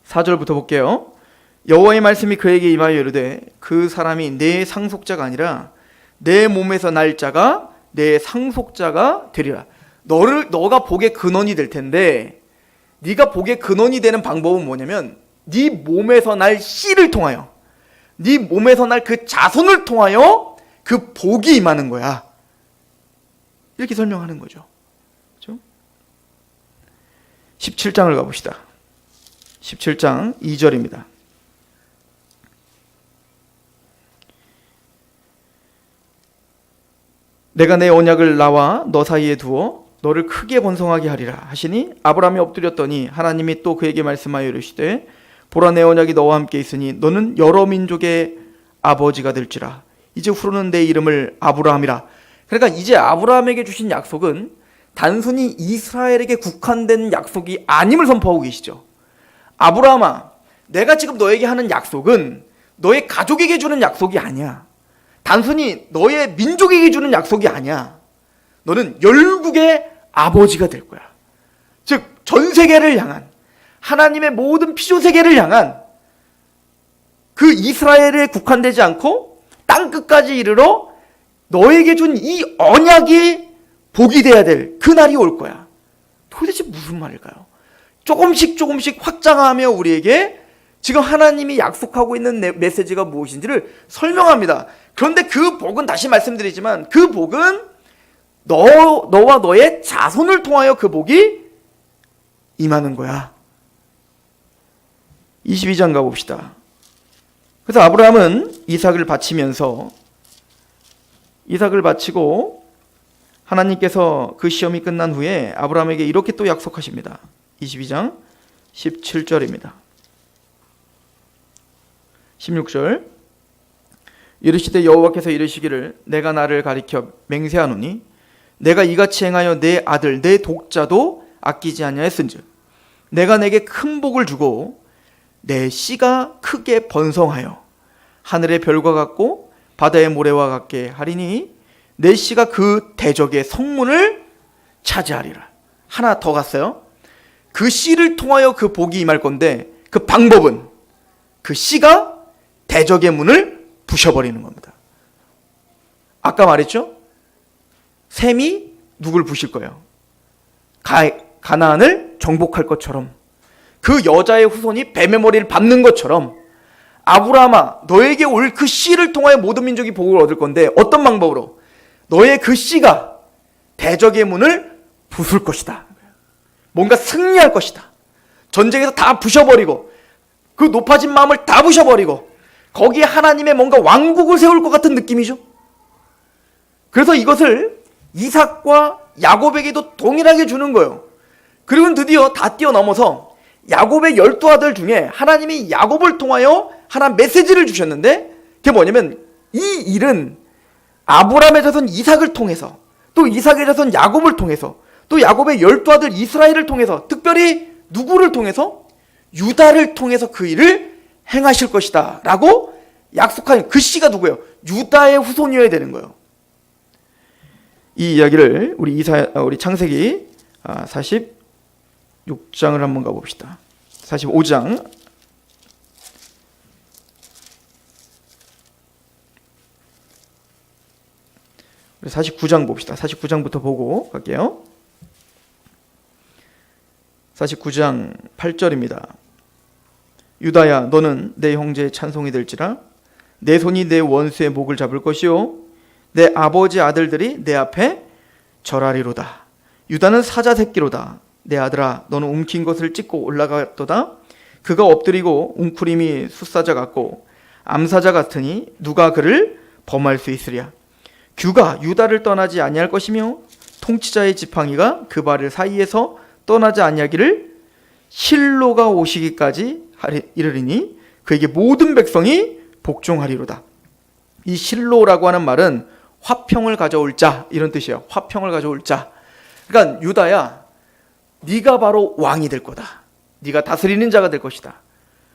4절부터 볼게요. 여호와의 말씀이 그에게 임하여 이르되 그 사람이 내 상속자가 아니라 내 몸에서 날 자가 내 상속자가 되리라. 너가 복의 근원이 될 텐데 네가 복의 근원이 되는 방법은 뭐냐면 네 몸에서 날 씨를 통하여 네 몸에서 날 그 자손을 통하여 그 복이 임하는 거야. 이렇게 설명하는 거죠. 그렇죠? 17장을 가봅시다. 17장 2절입니다. 내가 내 언약을 나와 너 사이에 두어 너를 크게 번성하게 하리라 하시니 아브라함이 엎드렸더니 하나님이 또 그에게 말씀하여 이르시되 보라 내 언약이 너와 함께 있으니 너는 여러 민족의 아버지가 될지라. 이제 후로는 내 이름을 아브라함이라. 그러니까 이제 아브라함에게 주신 약속은 단순히 이스라엘에게 국한된 약속이 아님을 선포하고 계시죠. 아브라함아, 내가 지금 너에게 하는 약속은 너의 가족에게 주는 약속이 아니야. 단순히 너의 민족에게 주는 약속이 아니야. 너는 열국의 아버지가 될 거야. 즉 전 세계를 향한 하나님의 모든 피조세계를 향한 그 이스라엘에 국한되지 않고 땅끝까지 이르러 너에게 준 이 언약이 복이 돼야 될 그날이 올 거야. 도대체 무슨 말일까요? 조금씩 확장하며 우리에게 지금 하나님이 약속하고 있는 메시지가 무엇인지를 설명합니다. 그런데 그 복은 다시 말씀드리지만 그 복은 너와 너의 자손을 통하여 그 복이 임하는 거야. 22장 가봅시다. 그래서 아브라함은 이삭을 바치고 하나님께서 그 시험이 끝난 후에 아브라함에게 이렇게 또 약속하십니다. 22장 17절입니다. 16절 이르시되 여호와께서 이르시기를 내가 나를 가리켜 맹세하노니 내가 이같이 행하여 내 아들 내 독자도 아끼지 아니하였은즉 내가 내게 큰 복을 주고 내 씨가 크게 번성하여 하늘의 별과 같고 바다의 모래와 같게 하리니 내 씨가 그 대적의 성문을 차지하리라. 하나 더 갔어요. 그 씨를 통하여 그 복이 임할 건데 그 방법은 그 씨가 대적의 문을 부셔버리는 겁니다. 아까 말했죠? 셈이 누굴 부실 거예요? 가나안을 정복할 것처럼 그 여자의 후손이 뱀의 머리를 밟는 것처럼 아브라함아 너에게 올 그 씨를 통하여 모든 민족이 복을 얻을 건데 어떤 방법으로? 너의 그 씨가 대적의 문을 부술 것이다. 뭔가 승리할 것이다. 전쟁에서 다 부셔버리고 그 높아진 마음을 다 부셔버리고 거기에 하나님의 뭔가 왕국을 세울 것 같은 느낌이죠. 그래서 이것을 이삭과 야곱에게도 동일하게 주는 거예요. 그리고 드디어 다 뛰어넘어서 야곱의 12아들 중에 하나님이 야곱을 통하여 하나 메시지를 주셨는데 그게 뭐냐면 이 일은 아브라함의 자손 이삭을 통해서, 또 이삭의 자손 야곱을 통해서, 또 야곱의 12아들 이스라엘을 통해서, 특별히 누구를 통해서? 유다를 통해서 그 일을 행하실 것이다 라고 약속한 그 씨가 누구예요? 유다의 후손이어야 되는 거예요. 이 이야기를 우리 창세기 46장을 한번 가봅시다. 45장 49장 봅시다. 49장부터 보고 갈게요. 49장 8절입니다. 유다야, 너는 내 형제의 찬송이 될지라. 내 손이 내 원수의 목을 잡을 것이요 내 아버지 아들들이 내 앞에 절하리로다. 유다는 사자 새끼로다. 내 아들아, 너는 움킨 것을 찢고 올라갔도다. 그가 엎드리고 웅크림이 숫사자 같고 암사자 같으니 누가 그를 범할 수 있으랴. 규가 유다를 떠나지 아니할 것이며 통치자의 지팡이가 그 발을 사이에서 떠나지 아니하기를 실로가 오시기까지 이르리니 그에게 모든 백성이 복종하리로다. 이 실로라고 하는 말은 화평을 가져올 자, 이런 뜻이에요. 화평을 가져올 자. 그러니까 유다야, 네가 바로 왕이 될 거다. 네가 다스리는 자가 될 것이다.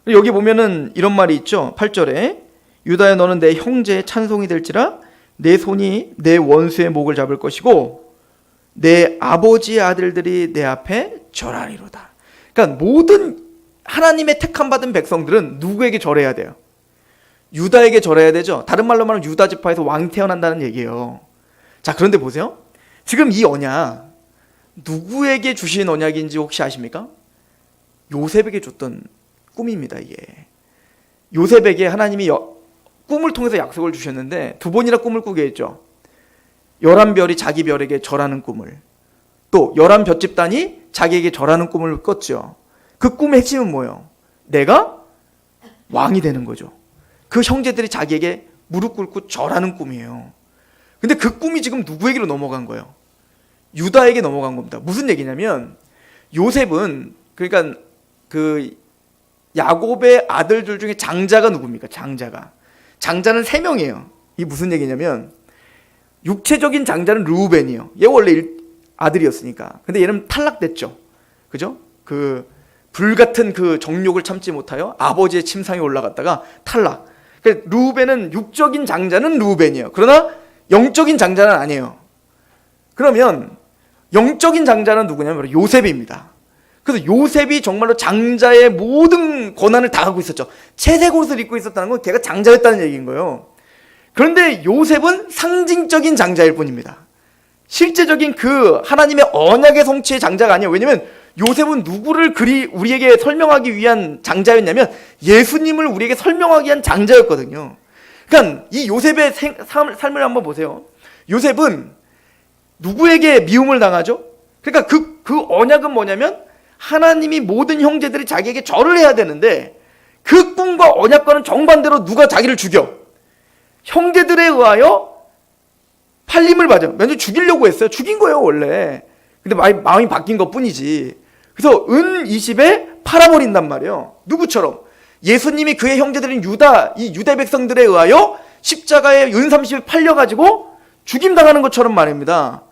여기 보면은 이런 말이 있죠. 8절에 유다야, 너는 내 형제의 찬송이 될지라. 내 손이 내 원수의 목을 잡을 것이고 내 아버지의 아들들이 내 앞에 절하리로다. 그러니까 모든 하나님의 택함 받은 백성들은 누구에게 절해야 돼요? 유다에게 절해야 되죠. 다른 말로 말하면 유다 지파에서 왕이 태어난다는 얘기예요. 자, 그런데 보세요. 지금 이 언약 누구에게 주신 언약인지 혹시 아십니까? 요셉에게 줬던 꿈입니다. 이게 요셉에게 하나님이 꿈을 통해서 약속을 주셨는데 두 번이나 꿈을 꾸게 했죠. 11별이 자기 별에게 절하는 꿈을, 또 11별 집단이 자기에게 절하는 꿈을 꿨죠. 그 꿈의 핵심은 뭐예요? 내가 왕이 되는 거죠. 그 형제들이 자기에게 무릎 꿇고 절하는 꿈이에요. 근데 그 꿈이 지금 누구에게로 넘어간 거예요? 유다에게 넘어간 겁니다. 무슨 얘기냐면 요셉은, 그러니까 그 야곱의 아들들 중에 장자가 누굽니까? 장자는 3명이에요. 이게 무슨 얘기냐면 육체적인 장자는 르우벤이에요. 얘 원래 아들이었으니까. 근데 얘는 탈락됐죠. 그죠? 그 불같은 그 정욕을 참지 못하여 아버지의 침상에 올라갔다가 탈락. 그러니까 르우벤은 육적인 장자는 르우벤이에요. 그러나 영적인 장자는 아니에요. 그러면 영적인 장자는 누구냐면 바로 요셉입니다. 그래서 요셉이 정말로 장자의 모든 권한을 다 갖고 있었죠. 채색 옷을 입고 있었다는 건 걔가 장자였다는 얘기인 거예요. 그런데 요셉은 상징적인 장자일 뿐입니다. 실제적인 그 하나님의 언약의 성취의 장자가 아니에요. 왜냐하면 요셉은 누구를 우리에게 설명하기 위한 장자였냐면 예수님을 우리에게 설명하기 위한 장자였거든요. 그러니까 이 요셉의 삶을 한번 보세요. 요셉은 누구에게 미움을 당하죠? 그러니까 그 언약은 뭐냐면 하나님이 모든 형제들이 자기에게 절을 해야 되는데 그 꿈과 언약과는 정반대로 누가 자기를 죽여. 형제들에 의하여 팔림을 받아. 먼저 죽이려고 했어요. 죽인 거예요, 원래. 근데 마음이 바뀐 것 뿐이지. 그래서 은 20에 팔아버린단 말이에요. 누구처럼? 예수님이 그의 형제들인 이 유대 백성들에 의하여 십자가에 은 30에 팔려가지고 죽임당하는 것처럼 말입니다.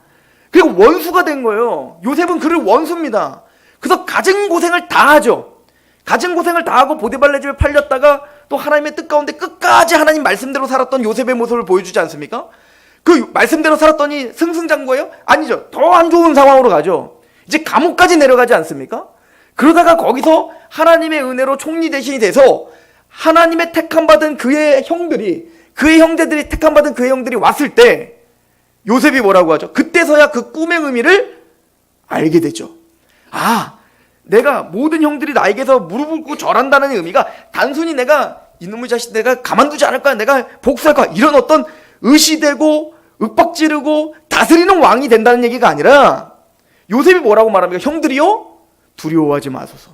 그리고 원수가 된 거예요. 요셉은 그를 원수입니다. 그래서 가진 고생을 다 하죠. 가진 고생을 다 하고 보디발의 집에 팔렸다가 또 하나님의 뜻 가운데 끝까지 하나님 말씀대로 살았던 요셉의 모습을 보여주지 않습니까? 그 말씀대로 살았더니 승승장구예요? 아니죠. 더 안 좋은 상황으로 가죠. 이제 감옥까지 내려가지 않습니까? 그러다가 거기서 하나님의 은혜로 총리 대신이 돼서 하나님의 택함받은 그의 형제들이 택함받은 그의 형들이 왔을 때 요셉이 뭐라고 하죠? 그때서야 그 꿈의 의미를 알게 되죠. 아, 내가 모든 형들이 나에게서 무릎 꿇고 절한다는 의미가 단순히 내가 이놈의 자식 내가 가만두지 않을 거야, 내가 복수할 거야, 이런 어떤 의시되고 윽박지르고 다스리는 왕이 된다는 얘기가 아니라 요셉이 뭐라고 말합니까? 형들이요, 두려워하지 마소서.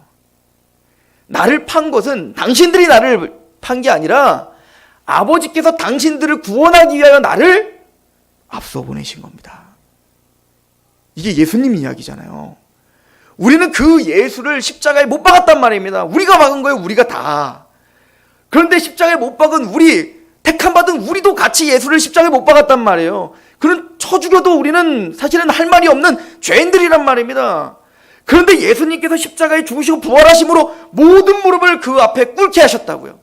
나를 판 것은 당신들이 나를 판 게 아니라 아버지께서 당신들을 구원하기 위하여 나를 앞서 보내신 겁니다. 이게 예수님 이야기잖아요. 우리는 그 예수를 십자가에 못 박았단 말입니다. 우리가 박은 거예요, 우리가 다. 그런데 십자가에 못 박은 우리 택함받은 우리도 같이 예수를 십자가에 못 박았단 말이에요. 그런 쳐 죽여도 우리는 사실은 할 말이 없는 죄인들이란 말입니다. 그런데 예수님께서 십자가에 죽으시고 부활하심으로 모든 무릎을 그 앞에 꿇게 하셨다고요.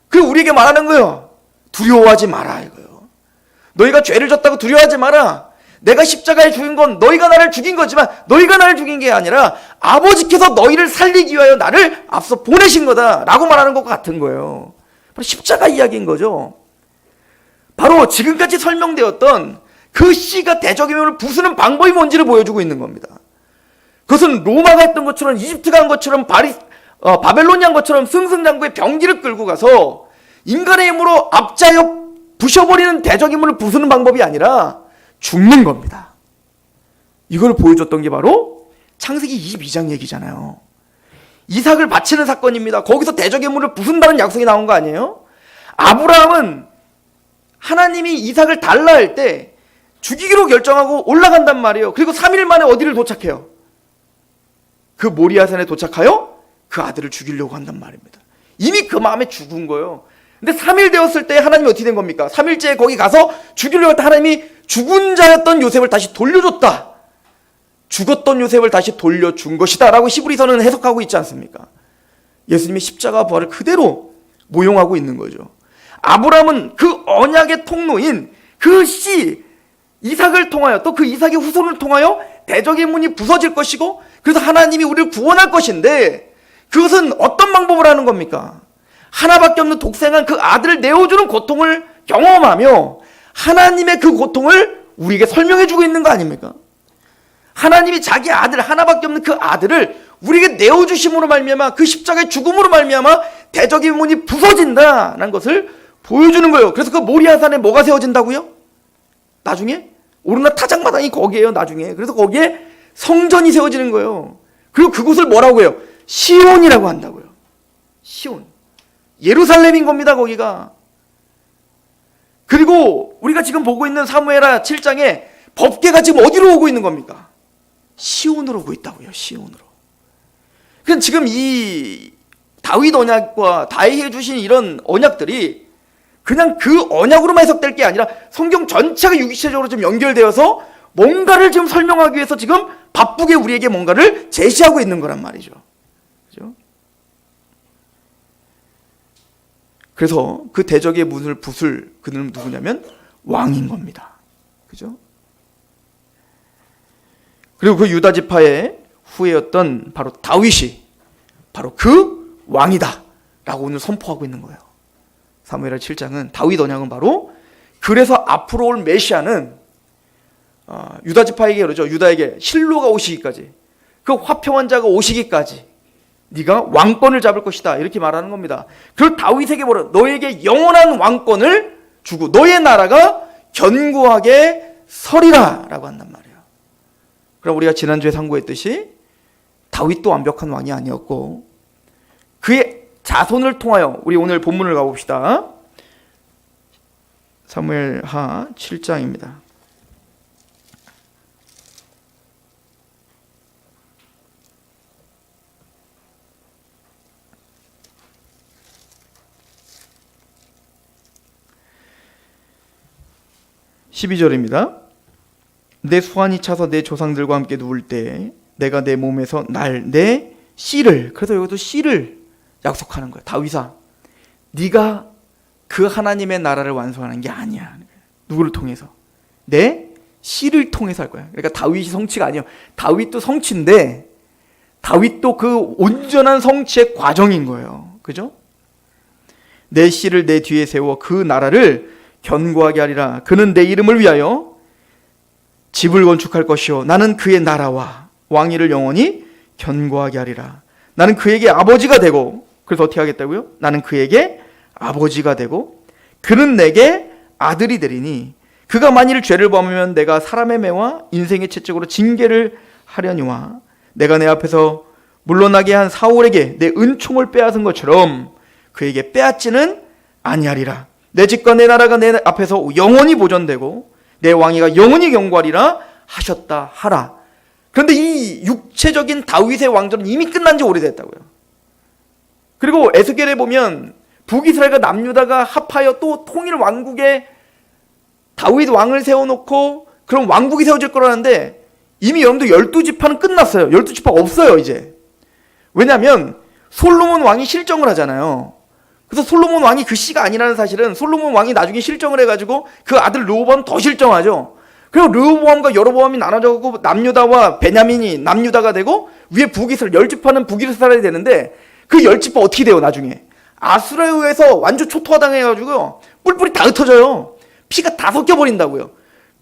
그리고 우리에게 말하는 거예요. 두려워하지 마라 이거요. 너희가 죄를 졌다고 두려워하지 마라. 내가 십자가에 죽인 건 너희가 나를 죽인 거지만 너희가 나를 죽인 게 아니라 아버지께서 너희를 살리기 위하여 나를 앞서 보내신 거다 라고 말하는 것과 같은 거예요. 바로 십자가 이야기인 거죠. 바로 지금까지 설명되었던 그 씨가 대적임을 부수는 방법이 뭔지를 보여주고 있는 겁니다. 그것은 로마가 했던 것처럼 이집트가 한 것처럼 바벨론이 한 것처럼 승승장구의 병기를 끌고 가서 인간의 힘으로 압자여 부셔버리는 대적임을 부수는 방법이 아니라 죽는 겁니다. 이걸 보여줬던 게 바로 창세기 22장 얘기잖아요. 이삭을 바치는 사건입니다. 거기서 대적의물을 부순다는 약속이 나온 거 아니에요? 아브라함은 하나님이 이삭을 달라 할 때 죽이기로 결정하고 올라간단 말이에요. 그리고 3일 만에 어디를 도착해요? 그 모리아산에 도착하여 그 아들을 죽이려고 한단 말입니다. 이미 그 마음에 죽은 거예요. 근데 3일 되었을 때 하나님이 어떻게 된 겁니까? 3일째 거기 가서 죽이려고 할 때 하나님이 죽은 자였던 요셉을 다시 돌려줬다. 죽었던 요셉을 다시 돌려준 것이다 라고 히브리서는 해석하고 있지 않습니까? 예수님의 십자가 부활을 그대로 모용하고 있는 거죠. 아브라함은 그 언약의 통로인 그 씨 이삭을 통하여 또 그 이삭의 후손을 통하여 대적의 문이 부서질 것이고 그래서 하나님이 우리를 구원할 것인데 그것은 어떤 방법을 하는 겁니까? 하나밖에 없는 독생한 그 아들을 내어주는 고통을 경험하며 하나님의 그 고통을 우리에게 설명해 주고 있는 거 아닙니까? 하나님이 자기 아들 하나밖에 없는 그 아들을 우리에게 내어주심으로 말미암아 그 십자가의 죽음으로 말미암아 대적의 문이 부서진다라는 것을 보여주는 거예요. 그래서 그 모리아산에 뭐가 세워진다고요? 나중에 오르나 타작마당이 거기에요. 나중에 그래서 거기에 성전이 세워지는 거예요. 그리고 그곳을 뭐라고 해요? 시온이라고 한다고요. 시온, 예루살렘인 겁니다. 거기가. 그리고 우리가 지금 보고 있는 사무엘하 7장에 법궤가 지금 어디로 오고 있는 겁니까? 시온으로 오고 있다고요. 시온으로. 그럼 지금 이 다윗 언약과 다윗이 해주신 이런 언약들이 그냥 그 언약으로만 해석될 게 아니라 성경 전체가 유기체적으로 좀 연결되어서 뭔가를 지금 설명하기 위해서 지금 바쁘게 우리에게 뭔가를 제시하고 있는 거란 말이죠. 그죠? 그래서 그 대적의 문을 부술 그는 누구냐면 왕인 겁니다. 그죠? 그리고 그 유다 지파의 후예였던 바로 다윗이 바로 그 왕이다 라고 오늘 선포하고 있는 거예요. 사무엘하 7장은 다윗 언약은 바로 그래서 앞으로 올 메시아는 유다 지파에게 그러죠. 유다에게 실로가 오시기까지 그 화평한 자가 오시기까지 네가 왕권을 잡을 것이다 이렇게 말하는 겁니다. 그 다윗에게 뭐라 너에게 영원한 왕권을 주고 너의 나라가 견고하게 서리라 라고 한단 말이에요. 그럼 우리가 지난주에 상고했듯이 다윗도 완벽한 왕이 아니었고 그의 자손을 통하여 우리 오늘 본문을 가봅시다. 사무엘하 7장입니다. (12절입니다) 내 수완이 차서 내 조상들과 함께 누울 때 내가 내 몸에서 내 씨를 그래서 이것도 씨를 약속하는 거야. 다윗아, 네가 그 하나님의 나라를 완성하는 게 아니야. 누구를 통해서? 내 씨를 통해서 할 거야. 그러니까 다윗이 성취가 아니에요. 다윗도 성취인데 다윗도 그 온전한 성취의 과정인 거예요. 그죠? 내 씨를 내 뒤에 세워 그 나라를 견고하게 하리라. 그는 내 이름을 위하여 집을 건축할 것이요 나는 그의 나라와 왕위를 영원히 견고하게 하리라. 나는 그에게 아버지가 되고 그래서 어떻게 하겠다고요? 나는 그에게 아버지가 되고 그는 내게 아들이 되리니 그가 만일 죄를 범하면 내가 사람의 매와 인생의 채찍으로 징계를 하려니와 내가 내 앞에서 물러나게 한 사울에게 내 은총을 빼앗은 것처럼 그에게 빼앗지는 아니하리라. 내 집과 내 나라가 내 앞에서 영원히 보존되고 내 왕위가 영원히 견고하리라 하셨다 하라. 그런데 이 육체적인 다윗의 왕조는 이미 끝난 지 오래됐다고요. 그리고 에스겔에 보면 북이스라엘과 남유다가 합하여 또 통일 왕국에 다윗 왕을 세워놓고 그럼 왕국이 세워질 거라는데 이미 여러분들 12지파는 끝났어요. 12지파가 없어요 이제. 왜냐하면 솔로몬 왕이 실정을 하잖아요. 그래서 솔로몬 왕이 그 씨가 아니라는 사실은 솔로몬 왕이 나중에 실정을 해가지고 그 아들 르호보암 더 실정하죠. 그리고 르호보암과 여로보암이 나눠져가지고 남유다와 베냐민이 남유다가 되고 위에 북이스라엘 10지파는 북이스라엘이 되는데 그 10지파 어떻게 돼요 나중에? 아수라에 의해서 완전 초토화당해가지고 뿔뿔이 다 흩어져요. 피가 다 섞여버린다고요.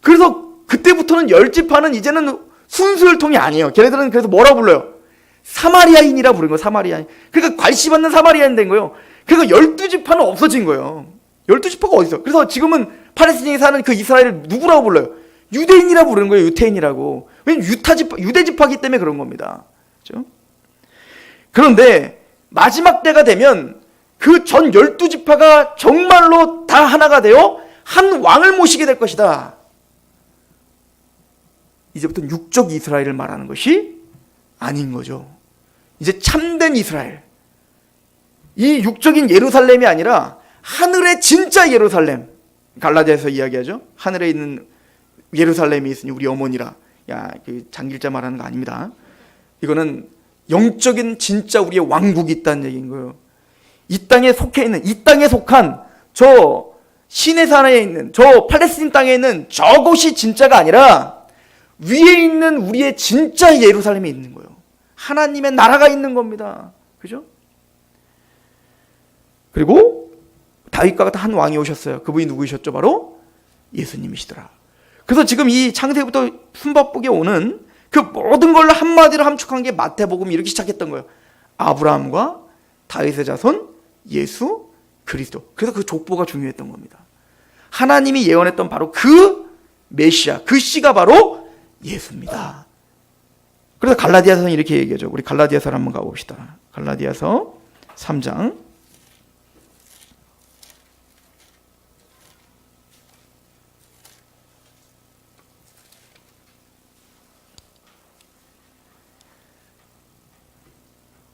그래서 그때부터는 10지파는 이제는 순수혈통이 아니에요. 걔네들은 그래서 뭐라 불러요? 사마리아인이라 부른 거예요. 사마리아인. 그러니까 괄시받는 사마리아인 된 거예요. 그러니까 12지파는 없어진 거예요. 12지파가 어디 있어? 그래서 지금은 팔레스틴에 사는 그 이스라엘을 누구라고 불러요? 유대인이라 부르는 거예요. 유태인이라고. 왜냐면 유대지파기 때문에 그런 겁니다. 그렇죠? 그런데 마지막 때가 되면 그 전 12지파가 정말로 다 하나가 되어 한 왕을 모시게 될 것이다. 이제부터는 육적 이스라엘을 말하는 것이 아닌 거죠. 이제 참된 이스라엘. 이 육적인 예루살렘이 아니라 하늘의 진짜 예루살렘. 갈라디아에서 이야기하죠. 하늘에 있는 예루살렘이 있으니 우리 어머니라. 야, 그 장길자 말하는 거 아닙니다. 이거는 영적인 진짜 우리의 왕국이 있다는 얘기인 거예요. 이 땅에 속해 있는, 이 땅에 속한 저 시내산에 있는, 저 팔레스틴 땅에 있는 저곳이 진짜가 아니라 위에 있는 우리의 진짜 예루살렘이 있는 거예요. 하나님의 나라가 있는 겁니다. 그죠? 그리고 다윗과 같은 한 왕이 오셨어요. 그분이 누구이셨죠? 바로 예수님이시더라. 그래서 지금 이 창세기부터 숨바쁘게 오는 그 모든 걸 한마디로 함축한 게 마태복음이 이렇게 시작했던 거예요. 아브라함과 다윗의 자손 예수 그리스도. 그래서 그 족보가 중요했던 겁니다. 하나님이 예언했던 바로 그 메시아, 그 씨가 바로 예수입니다. 그래서 갈라디아서는 이렇게 얘기하죠. 우리 갈라디아서를 한번 가봅시다. 갈라디아서 3장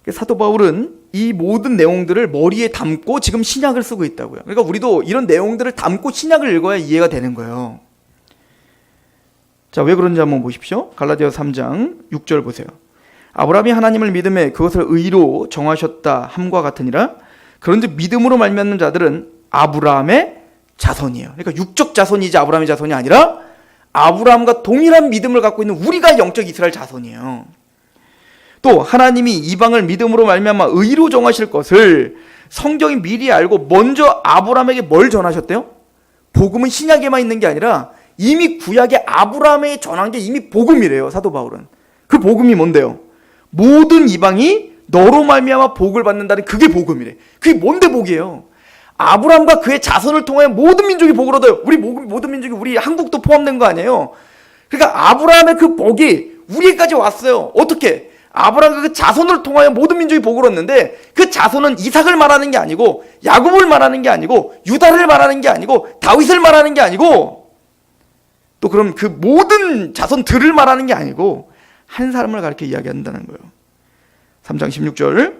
'그 사도 바울은 이 모든 내용들을 머리에 담고 지금 신약을 쓰고 있다고요. 그러니까 우리도 이런 내용들을 담고 신약을 읽어야 이해가 되는 거예요. 자, 왜 그런지 한번 보십시오. 갈라디아서 3장 6절 보세요. 아브라함이 하나님을 믿음에 그것을 의로 정하셨다 함과 같으니라. 그런즉 믿음으로 말미암는 자들은 아브라함의 자손이에요. 그러니까 육적 자손이지 아브라함의 자손이 아니라 아브라함과 동일한 믿음을 갖고 있는 우리가 영적 이스라엘 자손이에요. 또 하나님이 이방을 믿음으로 말미암아 의로 정하실 것을 성경이 미리 알고 먼저 아브라함에게 뭘 전하셨대요? 복음은 신약에만 있는 게 아니라 이미 구약에 아브라함에 전한 게 이미 복음이래요. 사도 바울은. 그 복음이 뭔데요? 모든 이방이 너로 말미암아 복을 받는다는 그게 복음이래. 그게 뭔데 복이에요? 아브라함과 그의 자손을 통해 모든 민족이 복을 얻어요. 우리 모든 민족이 우리 한국도 포함된 거 아니에요? 그러니까 아브라함의 그 복이 우리까지 왔어요. 어떻게? 아브라함과 그 자손을 통하여 모든 민족이 복을 얻는데 그 자손은 이삭을 말하는 게 아니고 야곱을 말하는 게 아니고 유다를 말하는 게 아니고 다윗을 말하는 게 아니고 또 그럼 그 모든 자손들을 말하는 게 아니고 한 사람을 가리켜 이야기한다는 거예요. 3장 16절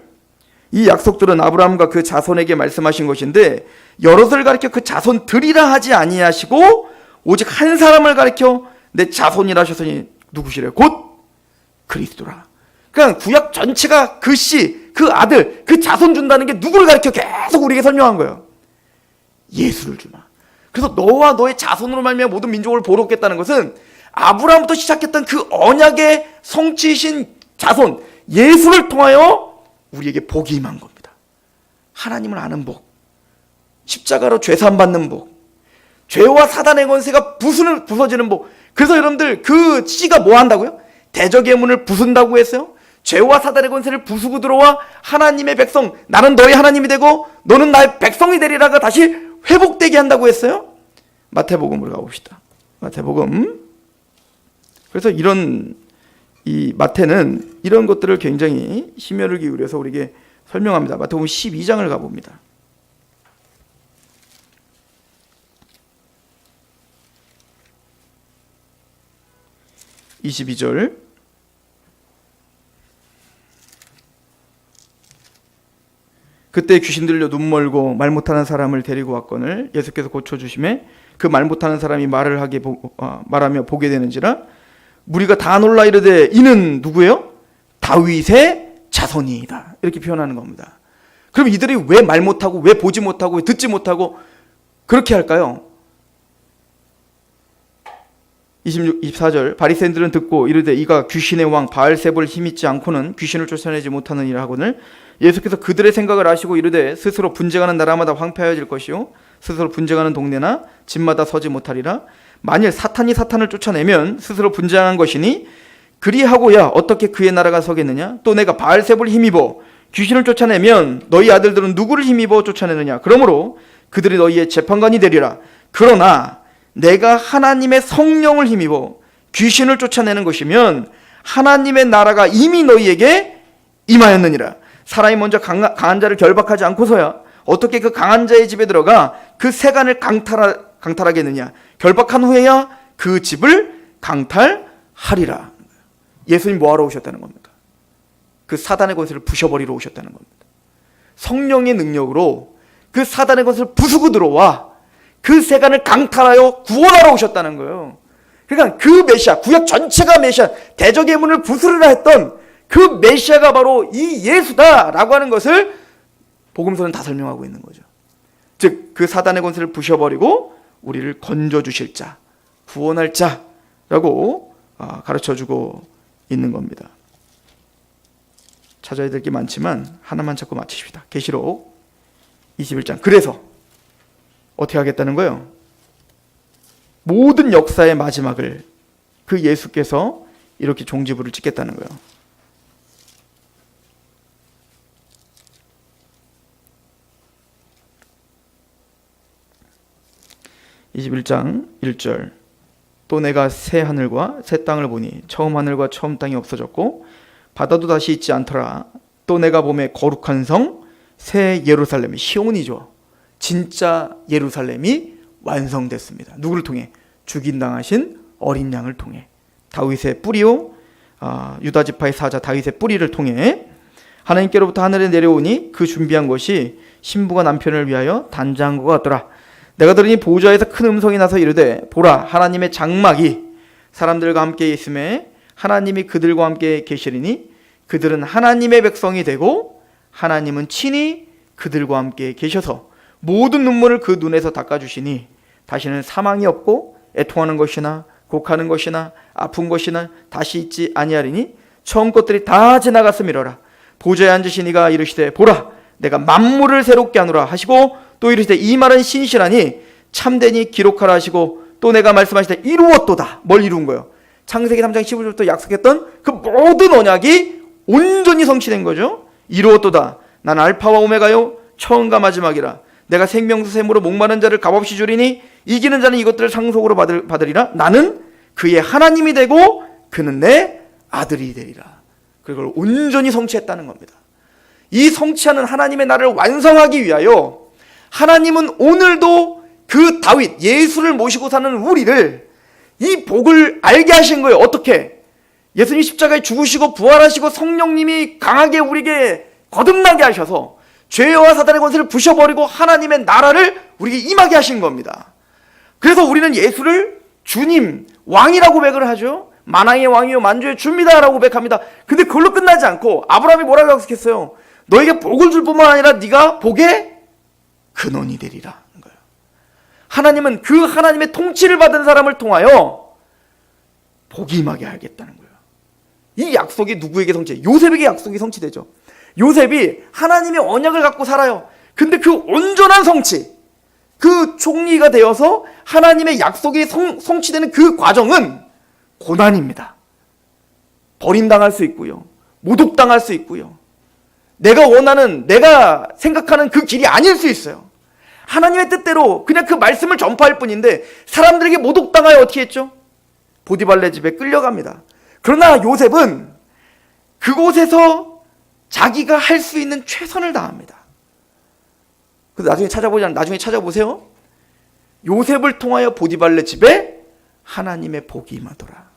이 약속들은 아브라함과 그 자손에게 말씀하신 것인데 여럿을 가리켜 그 자손들이라 하지 아니하시고 오직 한 사람을 가리켜 내 자손이라 하셨으니 누구시래요? 곧 그리스도라. 그러니까 구약 전체가 그 씨, 그 아들, 그 자손 준다는 게 누구를 가리켜 계속 우리에게 설명한 거예요. 예수를 주마. 그래서 너와 너의 자손으로 말미암아 모든 민족을 보롭겠다는 것은 아브라함부터 시작했던 그 언약의 성취이신 자손 예수를 통하여 우리에게 복이 임한 겁니다. 하나님을 아는 복, 십자가로 죄사함 받는 복, 죄와 사단의 권세가 부서지는 복. 그래서 여러분들 그 씨가 뭐 한다고요? 대적의 문을 부순다고 했어요. 죄와 사단의 권세를 부수고 들어와 하나님의 백성, 나는 너의 하나님이 되고 너는 나의 백성이 되리라가 다시 회복되게 한다고 했어요. 마태복음으로 가봅시다. 마태복음. 그래서 이 마태는 이런 것들을 굉장히 심혈을 기울여서 우리에게 설명합니다. 마태복음 12장을 가봅니다. 22절 그때 귀신 들려 눈 멀고 말 못하는 사람을 데리고 왔거늘 예수께서 고쳐주심에 그 말 못하는 사람이 말하며 보게 되는지라 무리가 다 놀라 이르되 이는 누구예요? 다윗의 자손이다. 이렇게 표현하는 겁니다. 그럼 이들이 왜 말 못하고 왜 보지 못하고 왜 듣지 못하고 그렇게 할까요? 24절 바리새인들은 듣고 이르되 이가 귀신의 왕 바알세불 힘있지 않고는 귀신을 쫓아내지 못하느니라 하거늘 예수께서 그들의 생각을 아시고 이르되 스스로 분쟁하는 나라마다 황폐하여질 것이요 스스로 분쟁하는 동네나 집마다 서지 못하리라. 만일 사탄이 사탄을 쫓아내면 스스로 분쟁한 것이니 그리하고야 어떻게 그의 나라가 서겠느냐. 또 내가 바알세불 힘입어 귀신을 쫓아내면 너희 아들들은 누구를 힘입어 쫓아내느냐. 그러므로 그들이 너희의 재판관이 되리라. 그러나 내가 하나님의 성령을 힘입어 귀신을 쫓아내는 것이면 하나님의 나라가 이미 너희에게 임하였느니라. 사람이 먼저 강한 자를 결박하지 않고서야 어떻게 그 강한 자의 집에 들어가 그 세간을 강탈하겠느냐. 결박한 후에야 그 집을 강탈하리라. 예수님 뭐하러 오셨다는 겁니까? 그 사단의 권세를 부셔버리러 오셨다는 겁니다. 성령의 능력으로 그 사단의 것을 부수고 들어와 그 세간을 강탈하여 구원하러 오셨다는 거예요. 그러니까 그 메시아, 구약 전체가 메시아, 대적의 문을 부수리라 했던 그 메시아가 바로 이 예수다라고 하는 것을 복음서는 다 설명하고 있는 거죠. 즉 그 사단의 권세를 부셔버리고 우리를 건져주실 자, 구원할 자라고 가르쳐주고 있는 겁니다. 찾아야 될 게 많지만 하나만 찾고 마치십시다. 계시록 21장. 그래서 어떻게 하겠다는 거예요? 모든 역사의 마지막을 그 예수께서 이렇게 종지부를 찍겠다는 거예요. 21장 1절. 또 내가 새 하늘과 새 땅을 보니 처음 하늘과 처음 땅이 없어졌고 바다도 다시 있지 않더라. 또 내가 보매 거룩한 성 새 예루살렘이, 시온이죠. 진짜 예루살렘이 완성됐습니다. 누구를 통해? 죽임당하신 어린 양을 통해. 다윗의 뿌리요, 유다 지파의 사자 다윗의 뿌리를 통해 하나님께로부터 하늘에 내려오니 그 준비한 것이 신부가 남편을 위하여 단장한 것 같더라. 내가 들으니 보좌에서 큰 음성이 나서 이르되 보라 하나님의 장막이 사람들과 함께 있음에 하나님이 그들과 함께 계시리니 그들은 하나님의 백성이 되고 하나님은 친히 그들과 함께 계셔서 모든 눈물을 그 눈에서 닦아주시니 다시는 사망이 없고 애통하는 것이나 곡하는 것이나 아픈 것이나 다시 있지 아니하리니 처음 것들이 다 지나갔음이로라. 보좌에 앉으신 이가 이르시되 보라 내가 만물을 새롭게 하노라 하시고 또 이르시되 이 말은 신실하니 참되니 기록하라 하시고 또 내가 말씀하시되 이루었도다. 뭘 이룬 거예요? 창세기 3장 15절부터 약속했던 그 모든 언약이 온전히 성취된 거죠. 이루었도다. 난 알파와 오메가요 처음과 마지막이라. 내가 생명수 샘으로 목마른 자를 값없이 주리니 이기는 자는 이것들을 상속으로 받으리라. 나는 그의 하나님이 되고 그는 내 아들이 되리라. 그걸 온전히 성취했다는 겁니다. 이 성취하는 하나님의 나라를 완성하기 위하여 하나님은 오늘도 그 다윗 예수를 모시고 사는 우리를 이 복을 알게 하신 거예요. 어떻게? 예수님 십자가에 죽으시고 부활하시고 성령님이 강하게 우리에게 거듭나게 하셔서 죄와 사단의 권세를 부셔버리고 하나님의 나라를 우리에게 임하게 하신 겁니다. 그래서 우리는 예수를 주님, 왕이라고 고백을 하죠. 만왕의 왕이요 만주의 주입니다 라고 고백합니다. 근데 그걸로 끝나지 않고 아브라함이 뭐라고 약속했어요? 너에게 복을 줄 뿐만 아니라 네가 복의 근원이 되리라. 하나님은 그 하나님의 통치를 받은 사람을 통하여 복이 임하게 하겠다는 거예요. 이 약속이 누구에게 성취돼요? 요셉에게 약속이 성취되죠. 요셉이 하나님의 언약을 갖고 살아요. 근데 그 온전한 성취, 그 총리가 되어서 하나님의 약속이 성취되는 그 과정은 고난입니다. 버림당할 수 있고요. 모독당할 수 있고요. 내가 원하는, 내가 생각하는 그 길이 아닐 수 있어요. 하나님의 뜻대로 그냥 그 말씀을 전파할 뿐인데 사람들에게 모독당하여 어떻게 했죠? 보디발레 집에 끌려갑니다. 그러나 요셉은 그곳에서 자기가 할 수 있는 최선을 다합니다. 그래서 나중에 찾아보세요. 요셉을 통하여 보디발레 집에 하나님의 복이 임하더라.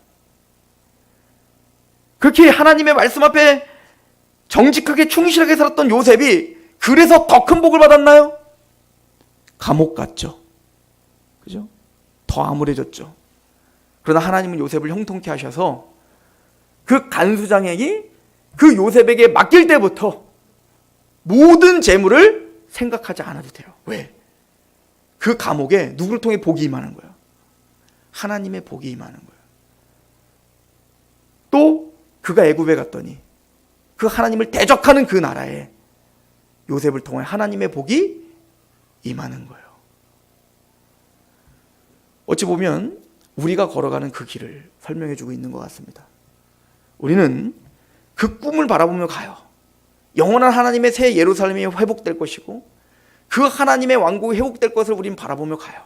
그렇게 하나님의 말씀 앞에 정직하게 충실하게 살았던 요셉이 그래서 더 큰 복을 받았나요? 감옥 갔죠. 그죠? 더 암울해졌죠. 그러나 하나님은 요셉을 형통케 하셔서 그 간수장에게 그 요셉에게 맡길 때부터 모든 재물을 생각하지 않아도 돼요. 왜? 그 감옥에 누구를 통해 복이 임하는 거예요? 하나님의 복이 임하는 거예요. 또 그가 애굽에 갔더니 그 하나님을 대적하는 그 나라에 요셉을 통해 하나님의 복이 임하는 거예요. 어찌 보면 우리가 걸어가는 그 길을 설명해 주고 있는 것 같습니다. 우리는 그 꿈을 바라보며 가요. 영원한 하나님의 새 예루살렘이 회복될 것이고 그 하나님의 왕국이 회복될 것을 우리는 바라보며 가요.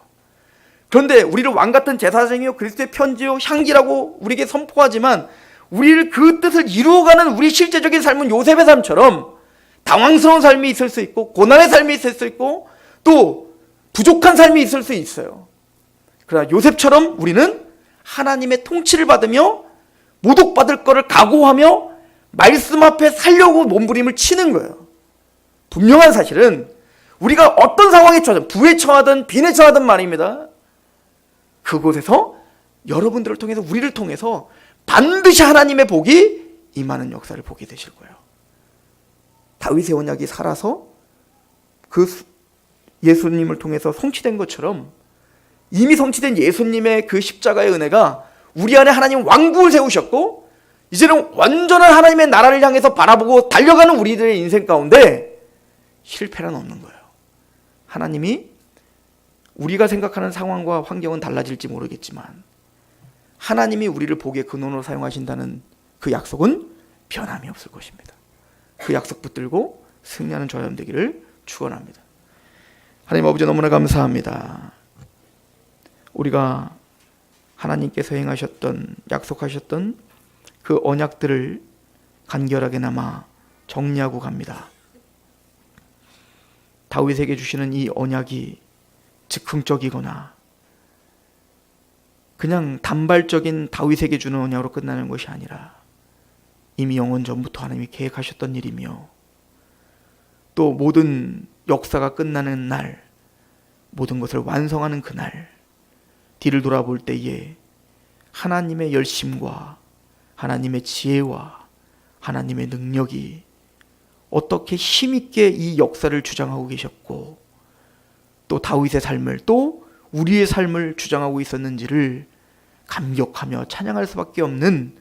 그런데 우리를 왕같은 제사장이요 그리스도의 편지요 향기라고 우리에게 선포하지만 우리를 그 뜻을 이루어가는 우리 실제적인 삶은 요셉의 삶처럼 당황스러운 삶이 있을 수 있고 고난의 삶이 있을 수 있고 또 부족한 삶이 있을 수 있어요. 그러나 요셉처럼 우리는 하나님의 통치를 받으며 모독받을 것을 각오하며 말씀 앞에 살려고 몸부림을 치는 거예요. 분명한 사실은 우리가 어떤 상황에 처하든 부에 처하든 빈에 처하든 말입니다. 그곳에서 여러분들을 통해서 우리를 통해서 반드시 하나님의 복이 임하는 역사를 보게 되실 거예요. 다윗의 언약이 살아서 그 예수님을 통해서 성취된 것처럼 이미 성취된 예수님의 그 십자가의 은혜가 우리 안에 하나님 왕국을 세우셨고 이제는 완전한 하나님의 나라를 향해서 바라보고 달려가는 우리들의 인생 가운데 실패란 없는 거예요. 하나님이 우리가 생각하는 상황과 환경은 달라질지 모르겠지만 하나님이 우리를 복의 근원으로 사용하신다는 그 약속은 변함이 없을 것입니다. 그 약속 붙들고 승리하는 저와 여러분 되기를 축원합니다. 하나님 아버지 너무나 감사합니다. 우리가 하나님께서 행하셨던 약속하셨던 그 언약들을 간결하게나마 정리하고 갑니다. 다윗에게 주시는 이 언약이 즉흥적이거나 그냥 단발적인 다윗에게 주는 언약으로 끝나는 것이 아니라 이미 영원 전부터 하나님이 계획하셨던 일이며 또 모든 역사가 끝나는 날 모든 것을 완성하는 그날 뒤를 돌아볼 때에 하나님의 열심과 하나님의 지혜와 하나님의 능력이 어떻게 힘있게 이 역사를 주장하고 계셨고 또 다윗의 삶을 또 우리의 삶을 주장하고 있었는지를 감격하며 찬양할 수밖에 없는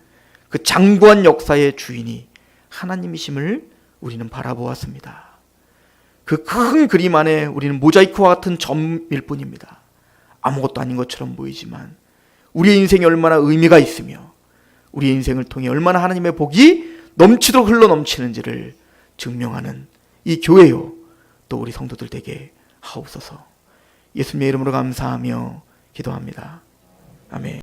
그 장구한 역사의 주인이 하나님이심을 우리는 바라보았습니다. 그 큰 그림 안에 우리는 모자이크와 같은 점일 뿐입니다. 아무것도 아닌 것처럼 보이지만 우리의 인생이 얼마나 의미가 있으며 우리의 인생을 통해 얼마나 하나님의 복이 넘치도록 흘러넘치는지를 증명하는 이 교회요 또 우리 성도들 되게 하옵소서. 예수님의 이름으로 감사하며 기도합니다. 아멘.